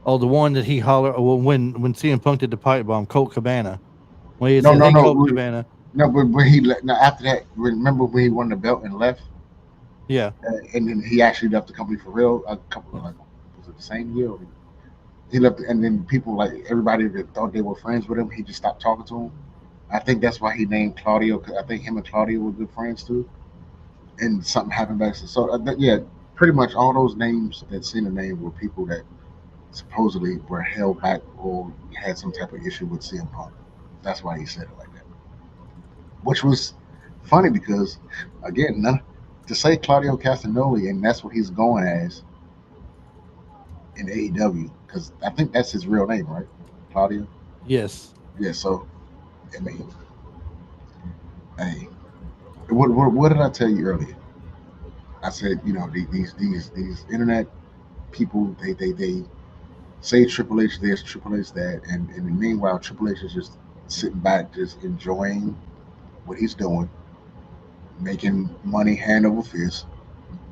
oh, the one that he hollered well, when CM Punk did the pipe bomb, Colt Cabana. When he No, said, no, "Hey, no, Colt Cabana," no. But when he now after that, remember when he won the belt and left, yeah, and then he actually left the company for real. A couple of like was it the same year? Or he left, and then people like everybody that thought they were friends with him, he just stopped talking to him. I think that's why he named Claudio. Cause I think him and Claudio were good friends too. And something happened back. So yeah, pretty much all those names that Cena named were people that supposedly were held back or had some type of issue with CM Punk. That's why he said it like that. Which was funny because, again, to say Claudio Castagnoli, and that's what he's going as in AEW, because I think that's his real name, right? Claudio. Yes. Yeah. So I mean, hey, what did I tell you earlier? I said, these internet people, they say Triple H this, Triple H that, and meanwhile Triple H is just sitting back, just enjoying what he's doing, making money hand over fist.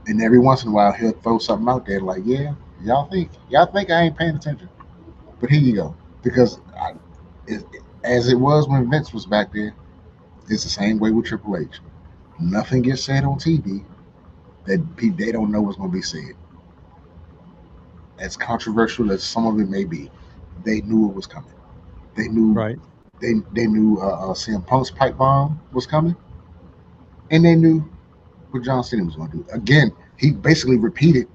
And every once in a while he'll throw something out there like, yeah, y'all think I ain't paying attention, but here you go, because it, as it was when Vince was back there, it's the same way with Triple H. Nothing gets said on TV that they don't know what's going to be said. As controversial as some of it may be, they knew it was coming. They knew Right. they knew CM Punk's pipe bomb was coming, and they knew what John Cena was going to do. Again, he basically repeated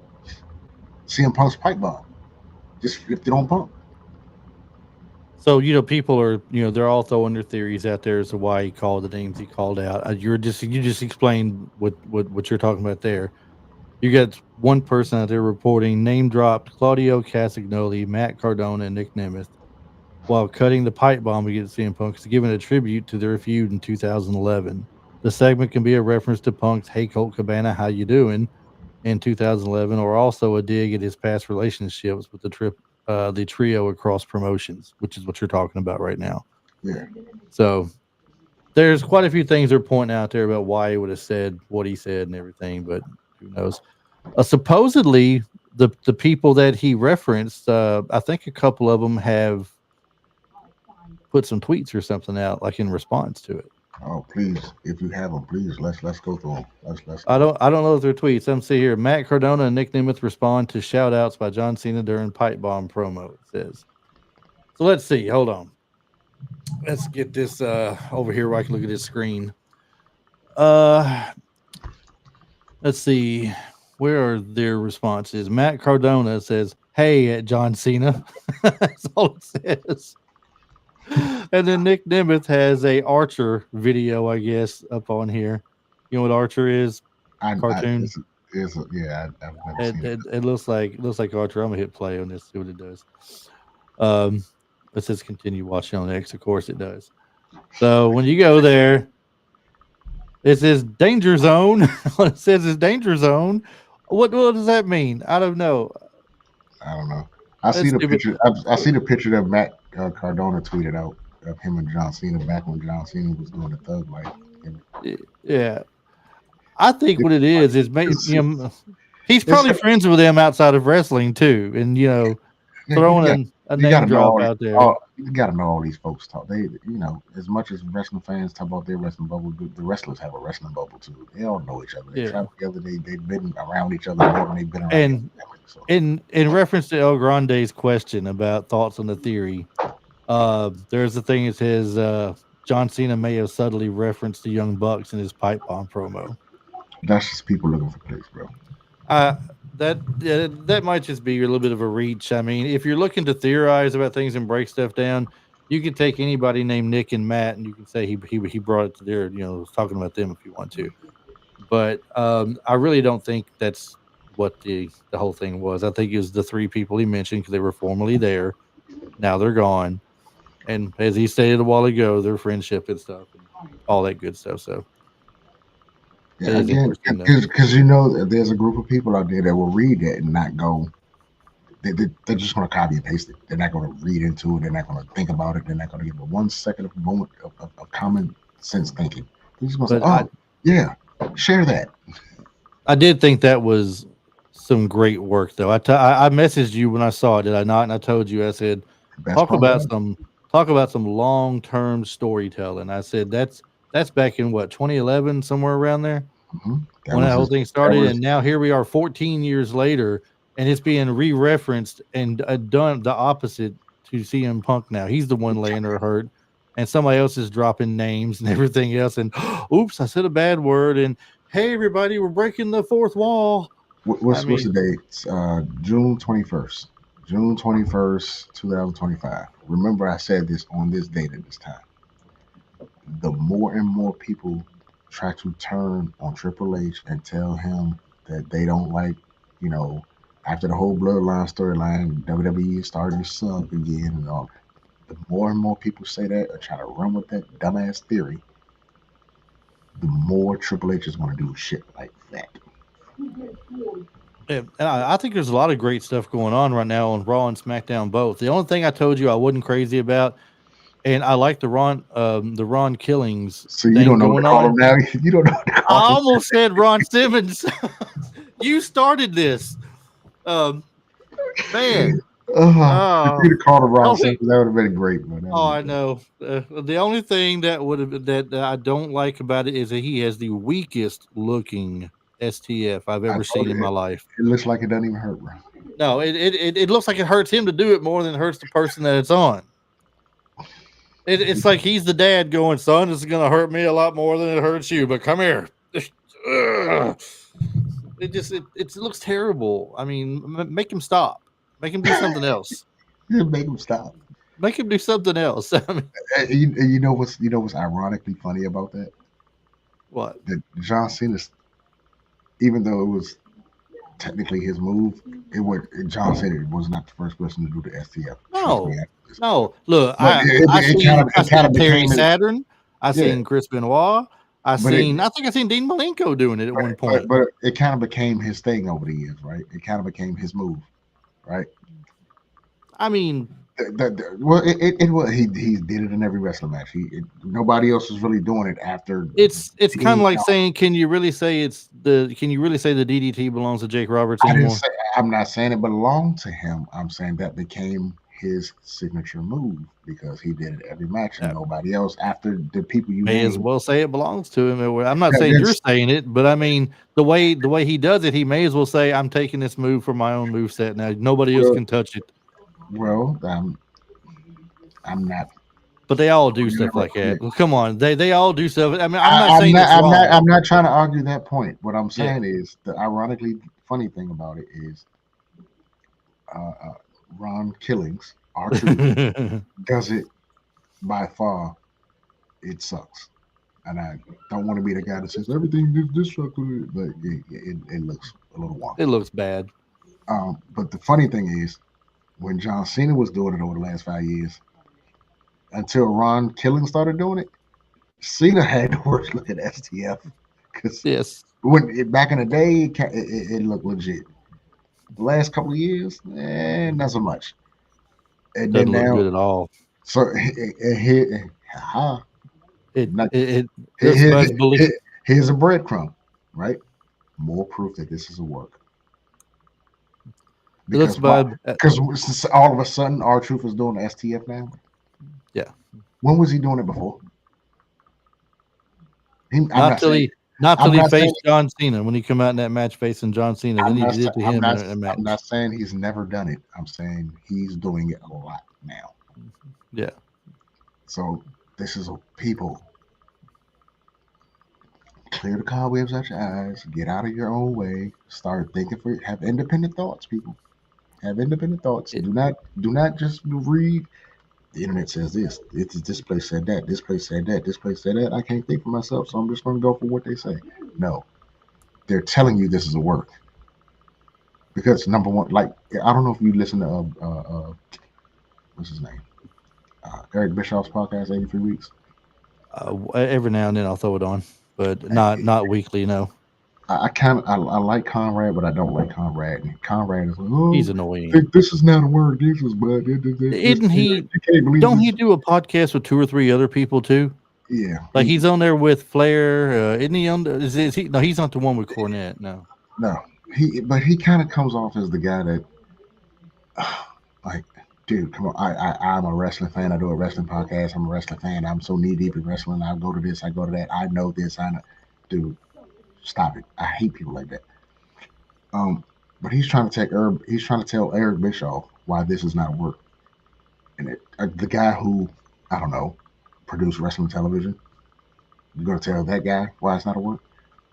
CM Punk's pipe bomb, just flipped it on Punk. So people are they're all throwing their theories out there as to why he called the names he called out. You just explained what you're talking about there. You got one person out there reporting name dropped Claudio Castagnoli, Matt Cardona, and Nick Nemeth while cutting the pipe bomb against CM Punk is given a tribute to their feud in 2011. The segment can be a reference to Punk's "Hey Colt Cabana, how you doing?" in 2011, or also a dig at his past relationships with the trio across promotions, which is what you're talking about right now. Yeah, So there's quite a few things they're pointing out there about why he would have said what he said and everything, but who knows? Supposedly, the people that he referenced, I think a couple of them have put some tweets or something out, like in response to it. oh please, if you have them, please let's go through them. Let's I go. don't I don't know if they're tweets. I'm see here. Matt Cardona and Nick Nemeth respond to shout outs by John Cena during Pipe Bomb promo. It says. So let's see. Hold on. Let's get this over here where I can look at this screen. Uh let's see. Where are their responses? Matt Cardona says, "Hey, at John Cena." That's all it says. And then Nick Nemeth has a Archer video, I guess, up on here. You know what Archer is? I Cartoon. yeah, I've never It, seen it. it, it looks like Archer. I'm gonna hit play on this, see what it does. Um, it says continue watching on X. Of course, it does. So when you go there, it says danger zone. It says it's danger zone. What does that mean? I don't know. I don't know. I see Let's the see. But picture. I see the picture that Matt Cardona tweeted out of him and John Cena back when John Cena was doing the Thug Life. And yeah, I think it's what it funny. is It's, he's it's probably friends with them outside of wrestling too, and yeah, throwing a you got name to know drop out there. you got to know all these folks talk. They, as much as wrestling fans talk about their wrestling bubble, the wrestlers have a wrestling bubble too. They all know each other. They Yeah, travel together. They've been around each other more than they've been around their and family. So in reference to El Grande's question about thoughts on the theory, there's a thing that says John Cena may have subtly referenced the Young Bucks in his pipe bomb promo. that's just people looking for clicks, bro. Uh, that might just be a little bit of a reach. I mean, if you're looking to theorize about things and break stuff down, you can take anybody named Nick and Matt, and you can say he brought it to their was talking about them if you want to. But I really don't think that's what the whole thing was. I think it was the three people he mentioned because they were formerly there. Now they're gone, and as he stated a while ago, their friendship and stuff and all that good stuff. So it Yeah, is again, interesting though. because that there's a group of people out there that will read that and not go. They're just going to copy and paste it. They're not going to read into it. They're not going to think about it. They're not going to give it 1 second of moment of common sense thinking. They're just going to say, But "Oh, yeah, share that." I did think that was some great work though. I messaged you when I saw it, did I not? And I told you I said The best talk part about was, some talk about some long term storytelling. I said that's back in what 2011 somewhere around there that when that was whole his. thing That started, was and now here we are 14 years later, and it's being re-referenced and done the opposite to CM Punk. Now he's the one laying her hurt, and somebody else is dropping names and everything else. And oops, I said a bad word. And hey, everybody, we're breaking the fourth wall. I what's the mean, date? June 21st. June 21st, 2025. Remember, I said this on this date at this time. The more and more people try to turn on Triple H and tell him that they don't like, you know, after the whole Bloodline storyline, WWE is starting to suck again and all. The more and more people say that or try to run with that dumbass theory, the more Triple H is going to do shit like that. Yeah, and I think there's a lot of great stuff going on right now on Raw and SmackDown both. The only thing I told you I wasn't crazy about, and I like the Ron Killings So you thing don't know what going to call him on. now. You don't know what to I call him. almost said Ron Simmons. You started this, um, man. If you'd Oh, have called him the Ron only, Simmons, that would have been great. But that oh, would have I been great. know. The only thing that would have that I don't like about it is that he has the weakest looking STF I've I ever told seen in you, my life. it looks like it doesn't even hurt, bro. No, it looks like it hurts him to do it more than it hurts the person that it's on. It's like he's the dad going, son, this is going to hurt me a lot more than it hurts you, but come here. Ugh. It looks terrible. I mean, make him stop. Make him do something else. Make him stop. Make him do something else. I mean, You know what's ironically funny about that? what? That John Cena, even though it was technically his move, it would John Cena was not the first person to do the STF. Trust me, No, after this. no. Look, But I it kind seen of Terry became his Saturn. I yeah. seen Chris Benoit. But it I think I seen Dean Malenko doing it at one but point. but it kind of became his thing over the years, right? It kind of became his move, right? I mean, Well, it was he did it in every wrestling match. Nobody else was really doing it after it's kind Dean. of like saying, can you really say the DDT belongs to Jake Roberts I didn't anymore? say I'm not saying it belonged to him. I'm saying that became his signature move because he did it every match and Uh, nobody else after the people you May as named. well say it belongs to him. I'm not saying you're That's saying it, but I mean the way he does it, he may as well say, I'm taking this move for my own move set now. Nobody else well, can touch it. well, I'm not. But they all do stuff Whatever. like that. Well, come on, they all do stuff. I mean, I'm not I'm saying not. it's wrong. I'm not trying to argue that point. What I'm Yeah. saying is the ironically funny thing about it is uh, uh, Ron Killings, our truth, does it by far. It sucks, and I don't want to be the guy that says everything this sucks, but it looks a little It wonky. looks bad. But the funny thing is, when John Cena was doing it over the last 5 years, until Ron Killing started doing it, Cena had the worst looking STF because Yes. back in the day, it looked legit. The last couple of years, not so much. And then Doesn't look now, good at all. so here, not, It looks here, bad. here, here's a breadcrumb, right? More proof that this is a work. It looks Because why? bad. Because all of a sudden, our truth is doing STF now. Yeah. When was he doing it before? I'm Not not till saying. he not till I'm he not saying. faced John Cena when he come out in that match facing John Cena. Then I'm he not. did it to I'm him not. in a I'm not match. saying he's never done it. I'm saying he's doing it a lot now. Yeah. So this is a people clear the cobwebs out your eyes. Get out of your own way. Start thinking for. Have independent thoughts, people. Have independent thoughts. It, Do not just read. The internet says this. This place said that. This place said that. This place said that. I can't think for myself, so I'm just going to go for what they say. No, they're telling you this is a work because number one, like I don't know if you listen to what's his name, Eric Bischoff's podcast, 83 Weeks. every now and then I'll throw it on, but not weekly. No, I kind of I like Conrad, but I don't like Conrad. And Conrad is like, he's oh, annoying. this is not a word. This is but Isn't he? you can't believe Don't he this. do a podcast with two or three other people too? Yeah, Like he's on there with Flair. Isn't he on? Is he? No, he's not the one with Cornette. No. no, but he kind of comes off as the guy that like, dude, come on. I'm a wrestling fan. I do a wrestling podcast. I'm a wrestling fan. I'm so knee deep in wrestling. I go to this. I go to that. I know this. I know. Dude, stop it. I hate people like that. Um, but he's trying to tell Eric Bischoff why this is not work. And the guy who I don't know produced wrestling television, you're gonna tell that guy why it's not a work.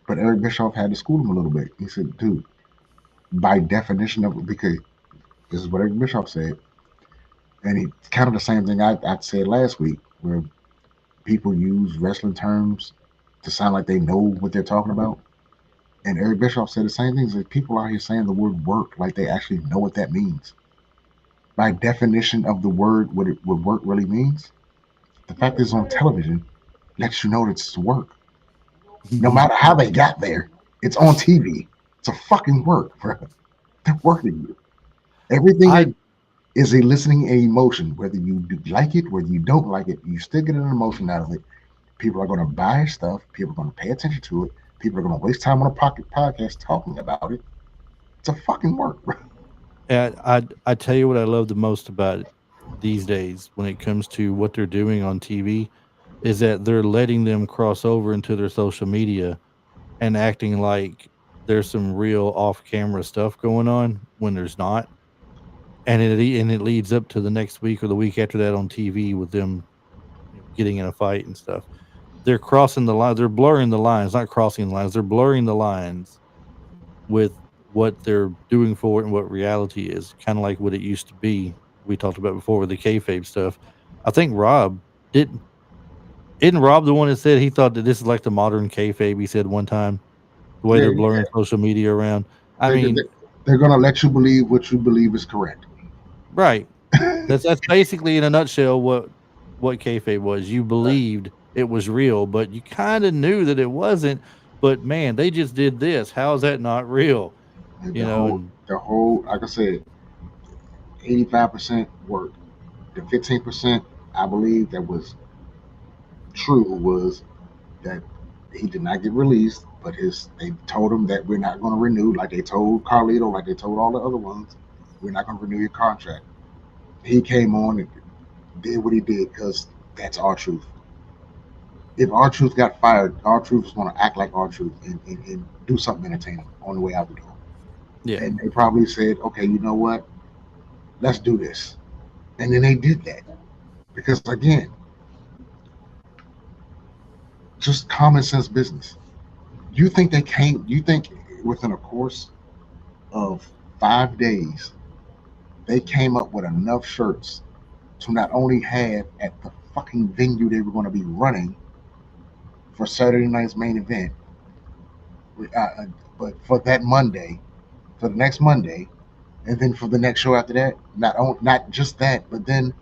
But Eric Bischoff had to school him a little bit. He said, dude, by definition of because this is what Eric Bischoff said, and he kind of the same thing I said last week, where people use wrestling terms to sound like they know what they're talking about. And Eric Bischoff said the same things. Like people out here saying the word work like they actually know what that means. By definition of the word, what work really means, the fact that it's on television lets you know that it's work. No matter how they got there, it's on TV. It's a fucking work, bro. They're working you. Everything I is eliciting an emotion, whether you like it, whether you don't like it. You still get an emotion out of it. People are going to buy stuff. People are going to pay attention to it. People are going to waste time on a pocket podcast talking about it. It's a fucking work, bro. I tell you what I love the most about it these days when it comes to what they're doing on TV is that they're letting them cross over into their social media and acting like there's some real off-camera stuff going on when there's not, and it leads up to the next week or the week after that on TV with them, getting in a fight and stuff. They're crossing the line. They're blurring the lines, not crossing the lines. They're blurring the lines with what they're doing for it and what reality is. Kind of like what it used to be. We talked about before with the kayfabe stuff. I think Rob didn't isn't Rob the one that said he thought that this is like the modern kayfabe. He said one time the way Yeah, they're blurring social media around. I they, they, mean, they're going to let you believe what you believe is correct. right? That's basically in a nutshell what kayfabe was. You believed it was real, but you kind of knew that it wasn't. But man, they just did this. How is that not real? And You know, and the whole, like I said, 85% work. The 15% I believe that was true was that he did not get released, but his they told him that we're not going to renew, like they told Carlito, like they told all the other ones, we're not going to renew your contract. He came on and did what he did because that's our truth. If our truth got fired, our truth was going to act like our truth and do something entertaining on the way out the door. yeah, And they probably said, okay, you know what? Let's do this. And then they did that because again, just common sense business. You think they came? You think within a course of 5 days they came up with enough shirts to not only have at the fucking venue they were going to be running for Saturday night's main event, uh, uh, but for that Monday, for the next Monday, and then for the next show after that. Not just that, but then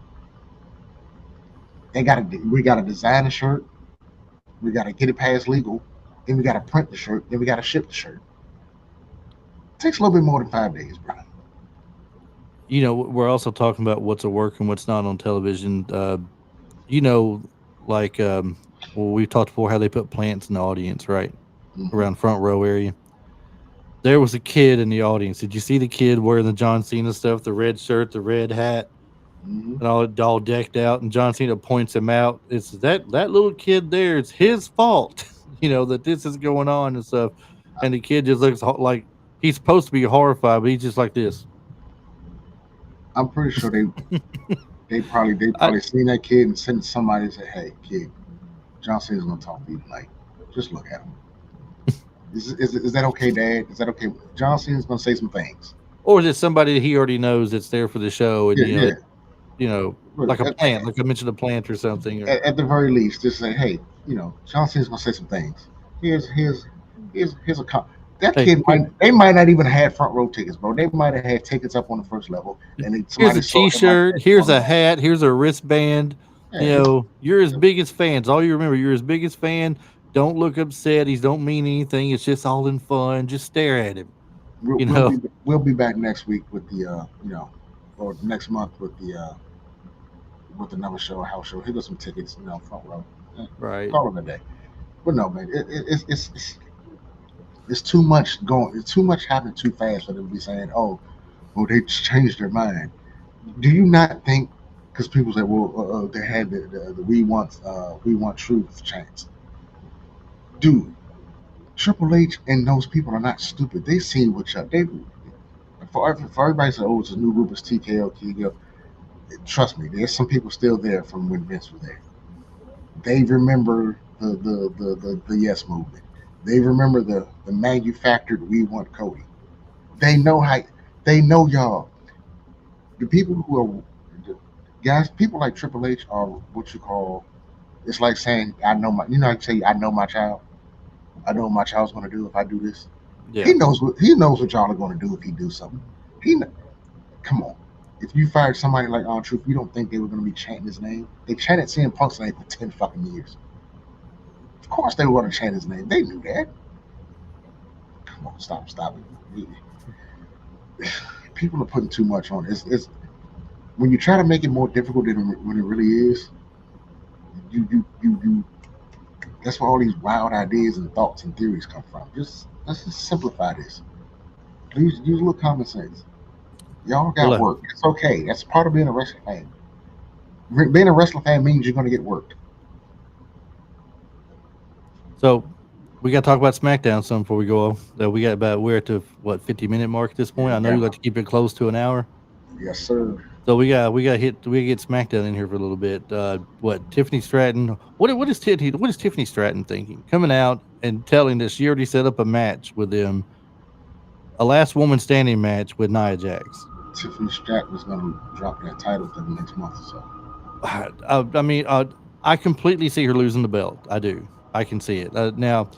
we got to design a shirt, we got to get it past legal, then we got to print the shirt, then we got to ship the shirt. It takes a little bit more than 5 days, bro. we're also talking about what's a work and what's not on television. You know, like well, we talked before how they put plants in the audience, right Mm-hmm. around front row area. There was a kid in the audience. Did you see the kid wearing the John Cena stuff, the red shirt, the red hat, Mm-hmm. and all decked out? And John Cena points him out. It's that little kid there. It's his fault, that this is going on and stuff. And the kid just looks like he's supposed to be horrified, but he's just like this. I'm pretty sure they I, probably seen that kid and sent somebody and said, "Hey, kid, John Cena's gonna talk to you tonight. Just look at him. Is that okay, Dad? Is that okay? John Cena's gonna say some things. or is it somebody that he already knows that's there for the show, and Yeah, yeah. Look, like a plant, like I mentioned, a plant or something, or at the very least, just say, hey, John Cena's gonna say some things. Here's here's a that hey, kid might they might not even have front row tickets, bro. They might have had tickets up on the first level, and here's somebody a saw him on T-shirt, on here's the a back. hat, here's a wristband. Yeah, it's You're his biggest fans. All you remember, you're his biggest fan. Don't look upset. He don't mean anything. It's just all in fun. Just stare at him. we'll, You we'll know. be we'll be back next week with the or next month with another show, a house show. Here goes some tickets, front row. Eh, Right. Call them a day. But no, man, it's too much going. It's too much happening too fast for them to be saying, "Oh, they just changed their mind." Do you not think? Because people say, "Well, they had the we want truth chants." Dude, Triple H and those people are not stupid. They see what you they for everybody say, "Oh, it's a new group. It's TKO, TKO." Trust me, there's some people still there from when Vince was there. They remember the Yes movement. They remember the manufactured "We Want Cody." They know how. They know y'all. The people who are the guys, people like Triple H are what you call. It's like saying I know my. You know, I say I know my child. I know what my child's going to do if I do this. Yeah. He knows what y'all are going to do if he do something. He come on. If you fired somebody like On Truth, you don't think they were going to be chanting his name? They chanted CM Punk's name for 10 fucking years. Of course they were going to chant his name. They knew that. Come on, stop it. People are putting too much on it. It's when you try to make it more difficult than when it really is. You. That's where all these wild ideas and thoughts and theories come from. Just let's just simplify this. Please use a little common sense. Y'all got Well, work. It's okay. That's part of being a wrestling fan. Being a wrestling fan means you're going to get worked. so we got to talk about SmackDown some before we go. We got about we're at the what 50-minute mark at this point. I know Yeah. you like to keep it close to an hour. Yes, sir. So we get SmackDown in here for a little bit. What Tiffany Stratton? What is Tiffany Stratton thinking? Coming out and telling that she already set up a match with them, a last woman standing match with Nia Jax. Tiffany Stratton is going to drop that title for the next month or so. I mean, I completely see her losing the belt. I do. I can see it now.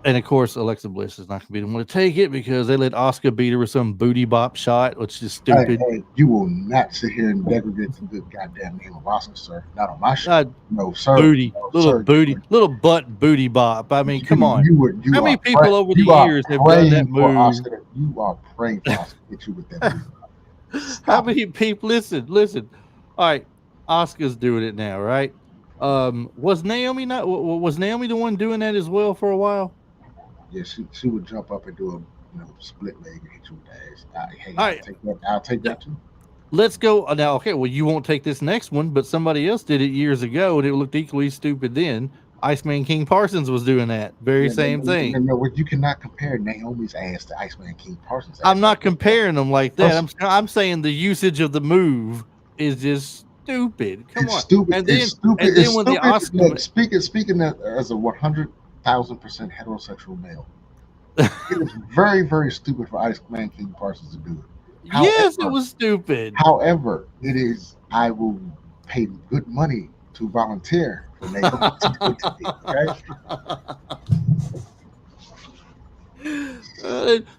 And of course, Alexa Bliss is not going to be the one to take it because they let Oscar beat her with some booty bop shot, which is stupid. Hey, you will not sit here and degradate the good goddamn name of Oscar, sir. Not on my show. Uh, No, sir. Booty, No, little sir. booty, little butt booty bop. I mean, come on. How many people over the you are years have done that praying for move? Oscar. You are praying for Oscar to hit you with that booty. How Stop it. many people? Listen. All right, Oscar's doing it now, right? Was Naomi not? Was Naomi the one doing that as well for a while? Yeah, she would jump up and do a split leg and hit you with the ass. Hey, All I'll right, take that. I'll take that too. let's go now. Okay, well, you won't take this next one, but somebody else did it years ago, and it looked equally stupid then. Iceman King Parsons was doing that very Yeah, same thing. you cannot compare Naomi's ass to Iceman King Parsons' I'm ass. not comparing them like that. First, I'm saying the usage of the move is just stupid. Come it's on, stupid. It's stupid. and It's then when the stupid. Oscar, Look, speaking as a 100,000% heterosexual male, it is very, very stupid for Iceman King Parsons to do it. yes, it However, was stupid. it is. I will pay good money to volunteer for Naomi to do it to me. Okay.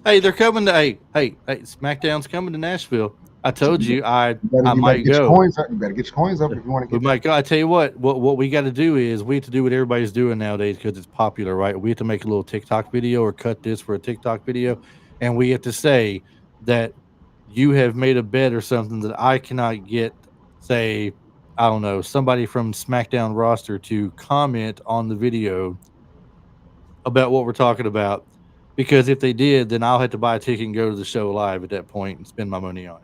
Hey, they're coming to hey, SmackDown's coming to Nashville. I So told you I you better might get your go. coins up. You better get your coins up if you want to We get there. might go. I tell you what we got to do is we have to do what everybody's doing nowadays because it's popular, right? We have to make a little TikTok video or cut this for a TikTok video, and we have to say that you have made a bet or something that I cannot get. Say, I don't know, somebody from SmackDown roster to comment on the video about what we're talking about. Because if they did, then I'll have to buy a ticket and go to the show live at that point and spend my money on it.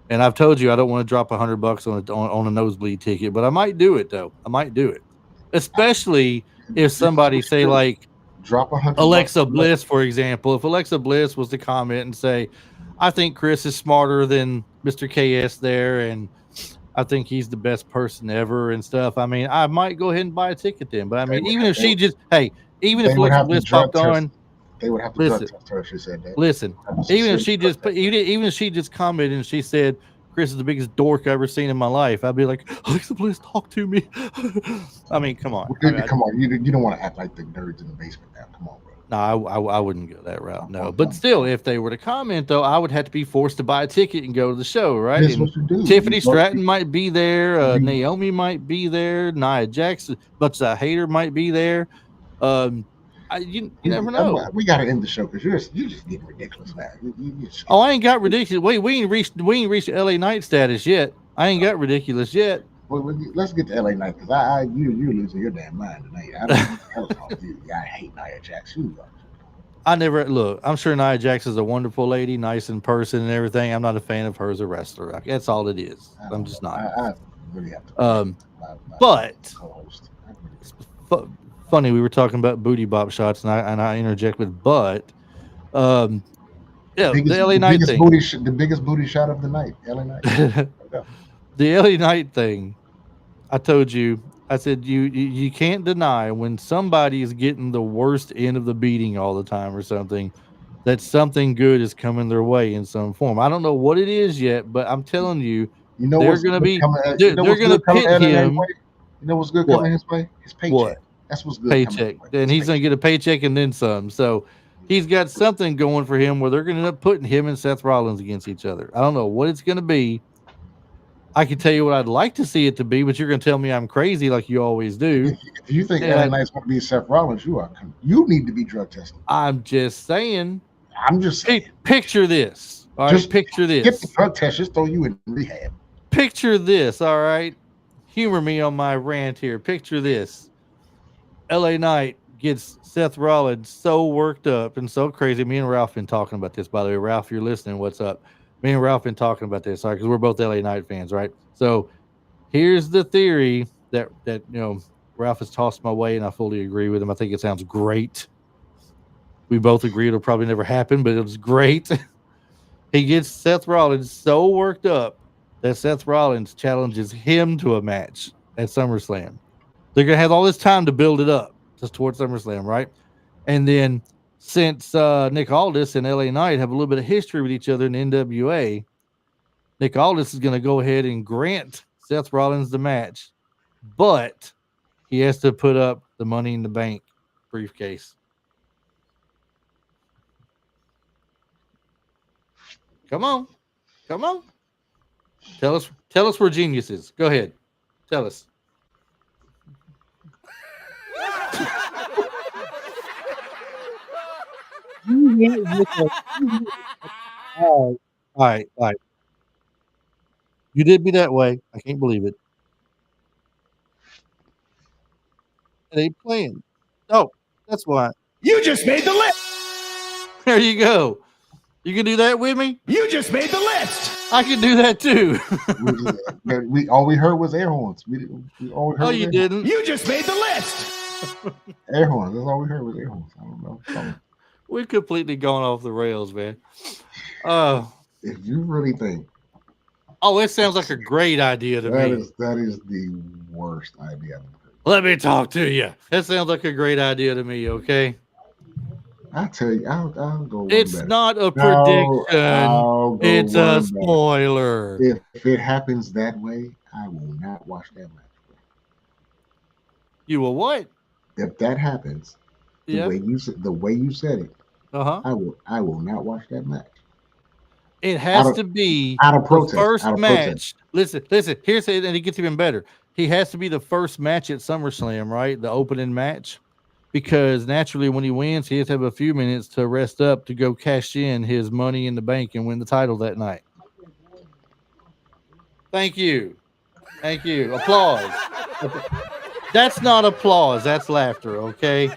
And I've told you I don't want to drop $100 on a nosebleed ticket, but I might do it though. I might do it, especially if This is somebody what say you do. like Drop $100. Alexa Bliss, for example. If Alexa Bliss was to comment and say, "I think Chris is smarter than Mr. KS there, and I think he's the best person ever," and stuff. I mean, I might go ahead and buy a ticket then. But I They mean, would even have, if she just even if they would Alexa have to Bliss drug popped test. on, They would have to drug listen, test her if she said that. listen, Have some even if serious she drug just testing. even if she just commented and she said Chris is the biggest dork I've ever seen in my life, I'd be like, Alexa Bliss, talk to me. I mean, come on. Come on, you don't want to act like the nerds in the basement now. Come on, bro. No, I wouldn't go that route. No, but Come still, on. if they were to comment though, I would have to be forced to buy a ticket and go to the show, right? Here's And what you do. Tiffany Stratton might be there, You, Naomi might be there, Nia Jackson, but a hater might be there. Um, you never know. we got to end the show because you're just getting ridiculous now. You're just Oh, getting I ain't got ridiculous. Wait, we ain't reached LA Knight status yet. I ain't got ridiculous yet. well, let's get to LA Knight because you're losing your damn mind tonight. I don't know what the hell's wrong with you. I hate Nia Jax. I never look. I'm sure Nia Jax is a wonderful lady, nice in person and everything. I'm not a fan of her as a wrestler. That's all it is. I I'm don't just know. not. I really have to question Um, my but co-host. I really it's do. funny we were talking about booty bop shots, and I interject with but. Um, yeah, the LA Knight thing. The biggest booty shot of the night. LA Knight. The Go. LA Knight thing. I told you. I said you can't deny when somebody is getting the worst end of the beating all the time or something that something good is coming their way in some form. I don't know what it is yet, but I'm telling you, You know they're what's gonna good be coming? You know they're what's gonna good coming pit LA Knight him. way? You know what's good What? coming his way? His paycheck. What? That's what's good coming paycheck. from Then this he's going to paycheck. get a paycheck and then some. So he's got something going for him where they're going to end up putting him and Seth Rollins against each other. I don't know what it's going to be. I can tell you what I'd like to see it to be, but you're going to tell me I'm crazy like you always do. If you think LA And Knight's going to be Seth Rollins, you need to be drug tested. I'm just saying, I'm just saying. picture this. All right, Just picture skip the this. drug test. Just throw you in rehab. Picture this. All right. Humor me on my rant here. Picture this. LA Knight gets Seth Rollins so worked up and so crazy. Me and Ralph been talking about this, by the way. Ralph, you're listening. What's up? Me and Ralph been talking about this, all right, because we're both LA Knight fans, right? So here's the theory that Ralph has tossed my way, and I fully agree with him. I think it sounds great. We both agree it'll probably never happen, but it was great. He gets Seth Rollins so worked up that Seth Rollins challenges him to a match at SummerSlam. They're gonna have all this time to build it up just towards SummerSlam, right? And then since Nick Aldis and LA Knight have a little bit of history with each other in NWA, Nick Aldis is gonna go ahead and grant Seth Rollins the match, but he has to put up the Money in the Bank briefcase. Come on, come on. Tell us we're geniuses. Go ahead, tell us. All right. You did me that way. I can't believe it. It ain't playing. Oh, that's why. You just made the list. There you go. You can do that with me? You just made the list. I can do that too. we all we heard was air horns. We all we heard Oh, was you air didn't? You just made the list. air horns. That's all we heard was air horns. I don't know. So, We've completely gone off the rails, man. if you really think Oh, it sounds like a great idea to me. that is the worst idea I've ever heard. Let me talk to you. That sounds like a great idea to me, okay? I tell you, I'll go one It's better. not a No, prediction. I'll go It's a one better. spoiler. If it happens that way, I will not watch that match. You will what? If that happens, Yeah. the way you said it, Uh-huh. I will not watch that match. It Out has of to be out of the protest. first Out of match. protest. Listen. Here's it, and it gets even better. He has to be the first match at SummerSlam, right? The opening match. Because naturally, when he wins, he has to have a few minutes to rest up to go cash in his Money in the Bank and win the title that night. Thank you. Thank you. Applause. That's not applause. That's laughter, okay?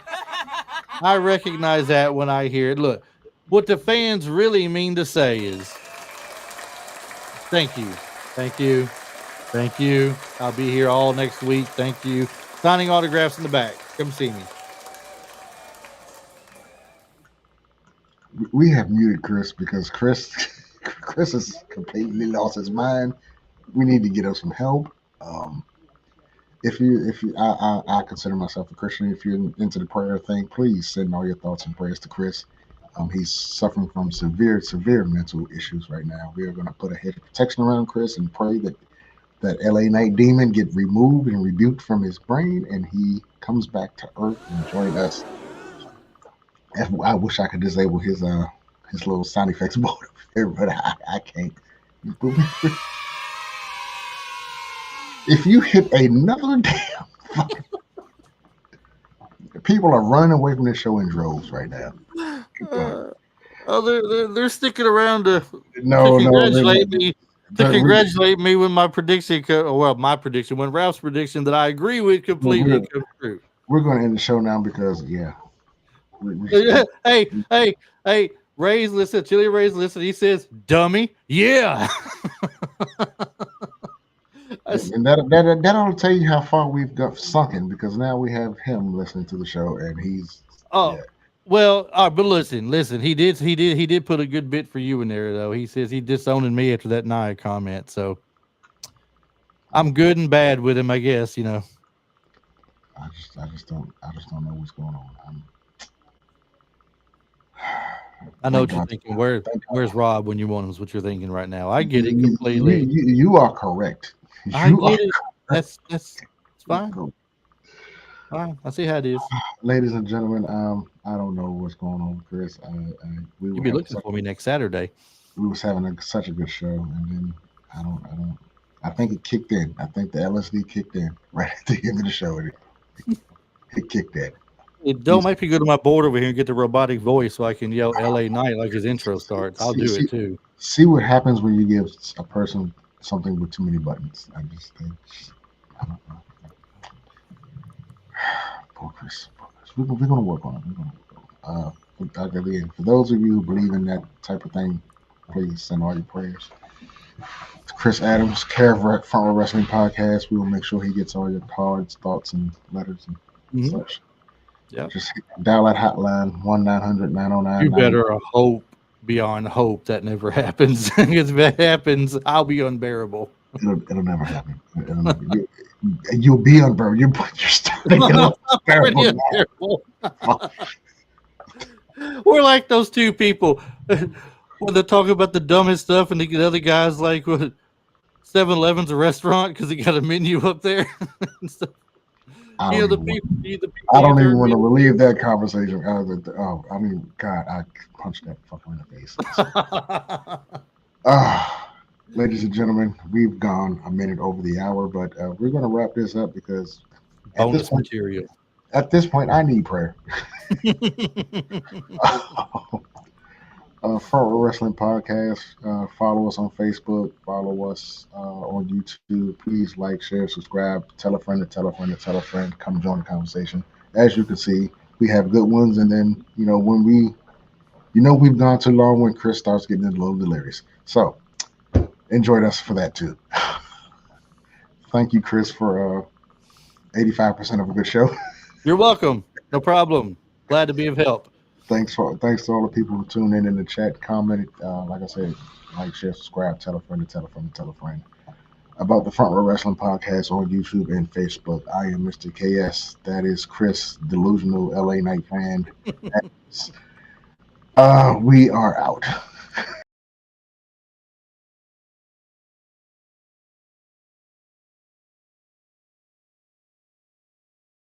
I recognize that when I hear it. Look, what the fans really mean to say is thank you. Thank you. Thank you. I'll be here all next week. Thank you. Signing autographs in the back. Come see me. We have muted Chris because Chris has completely lost his mind. We need to get him some help. Um, I consider myself a Christian. If you're into the prayer thing, please send all your thoughts and prayers to Chris. He's suffering from severe mental issues right now. We are going to put a hedge of protection around Chris and pray that LA Night demon get removed and rebuked from his brain, and he comes back to Earth and join us. I wish I could disable his little sound effects board over there, but I can't. If you hit another damn, people are running away from this show in droves right now. They're sticking around to No, congratulate me. To we, congratulate me when my prediction, my prediction, when Ralph's prediction that I agree with completely comes true. we're going to end the show now because Hey, Ray's listen, Chili Ray's listen. He says, "Dummy, yeah." and that ought to tell you how far we've got sunken because now we have him listening to the show and he's well, but listen. He did put a good bit for you in there though. He says he disowning me after that Nia comment. So I'm good and bad with him, I guess. I just don't know what's going on. I know what you're thinking. Where's Rob when you want him? Is what you're thinking right now. I get it You, completely. you are correct. I get it. That's it's fine. I see how it is. Ladies and gentlemen, I don't know what's going on, Chris. We You'll were be having looking such for me next Saturday. such a good show, and then I don't. I think it kicked in. I think the LSD kicked in right at the end of the show. It kicked in. It don't He's make me go to my board over here and get the robotic voice so I can yell "L.A. Night" like his intro starts. I'll see, do see, it too. see what happens when you give a person something with too many buttons. I just think, I don't know. Poor Chris. Poor Chris. We're gonna work on it. We're gonna work on it. Again, for those of you who believe in that type of thing, please send all your prayers to Chris Adams, care of Front Row Wrestling Podcast. We will make sure he gets all your cards, thoughts, and letters and Hmm. such. Yep. Just dial that hotline 1-900-909-9. You better hope beyond hope that never happens. Because if it happens, I'll be unbearable. It'll never happen. It'll never. You'll be unbearable. You're starting I'm to already unbearable unbearable. now. We're like those two people when they're talking about the dumbest stuff, and the other guy's like, "What? 7-Eleven's a restaurant because he got a menu up there." And stuff. I You know, don't even want. the I people you don't even turned want me. to relieve that conversation. I mean, God, I punched that fucker in the face. Ah, ladies and gentlemen, we've gone a minute over the hour, but we're going to wrap this up because at this Bonus point, material. I need prayer. Front Row Wrestling Podcast. Follow us on Facebook. Follow us on YouTube. Please like, share, subscribe. Tell a friend to tell a friend to tell a friend. Come join the conversation. As you can see, we have good ones, and then when we've gone too long when Chris starts getting a little delirious. So enjoyed us for that too. Thank you, Chris, for 85% of a good show. You're welcome. No problem. Glad to be of help. Thanks to all the people who tuned in the chat, commented. Like I said, like, share, subscribe, tell a friend to tell a friend to tell a friend about the Front Row Wrestling Podcast on YouTube and Facebook. I am Mr. KS. That is Chris, delusional LA Knight fan. We are out.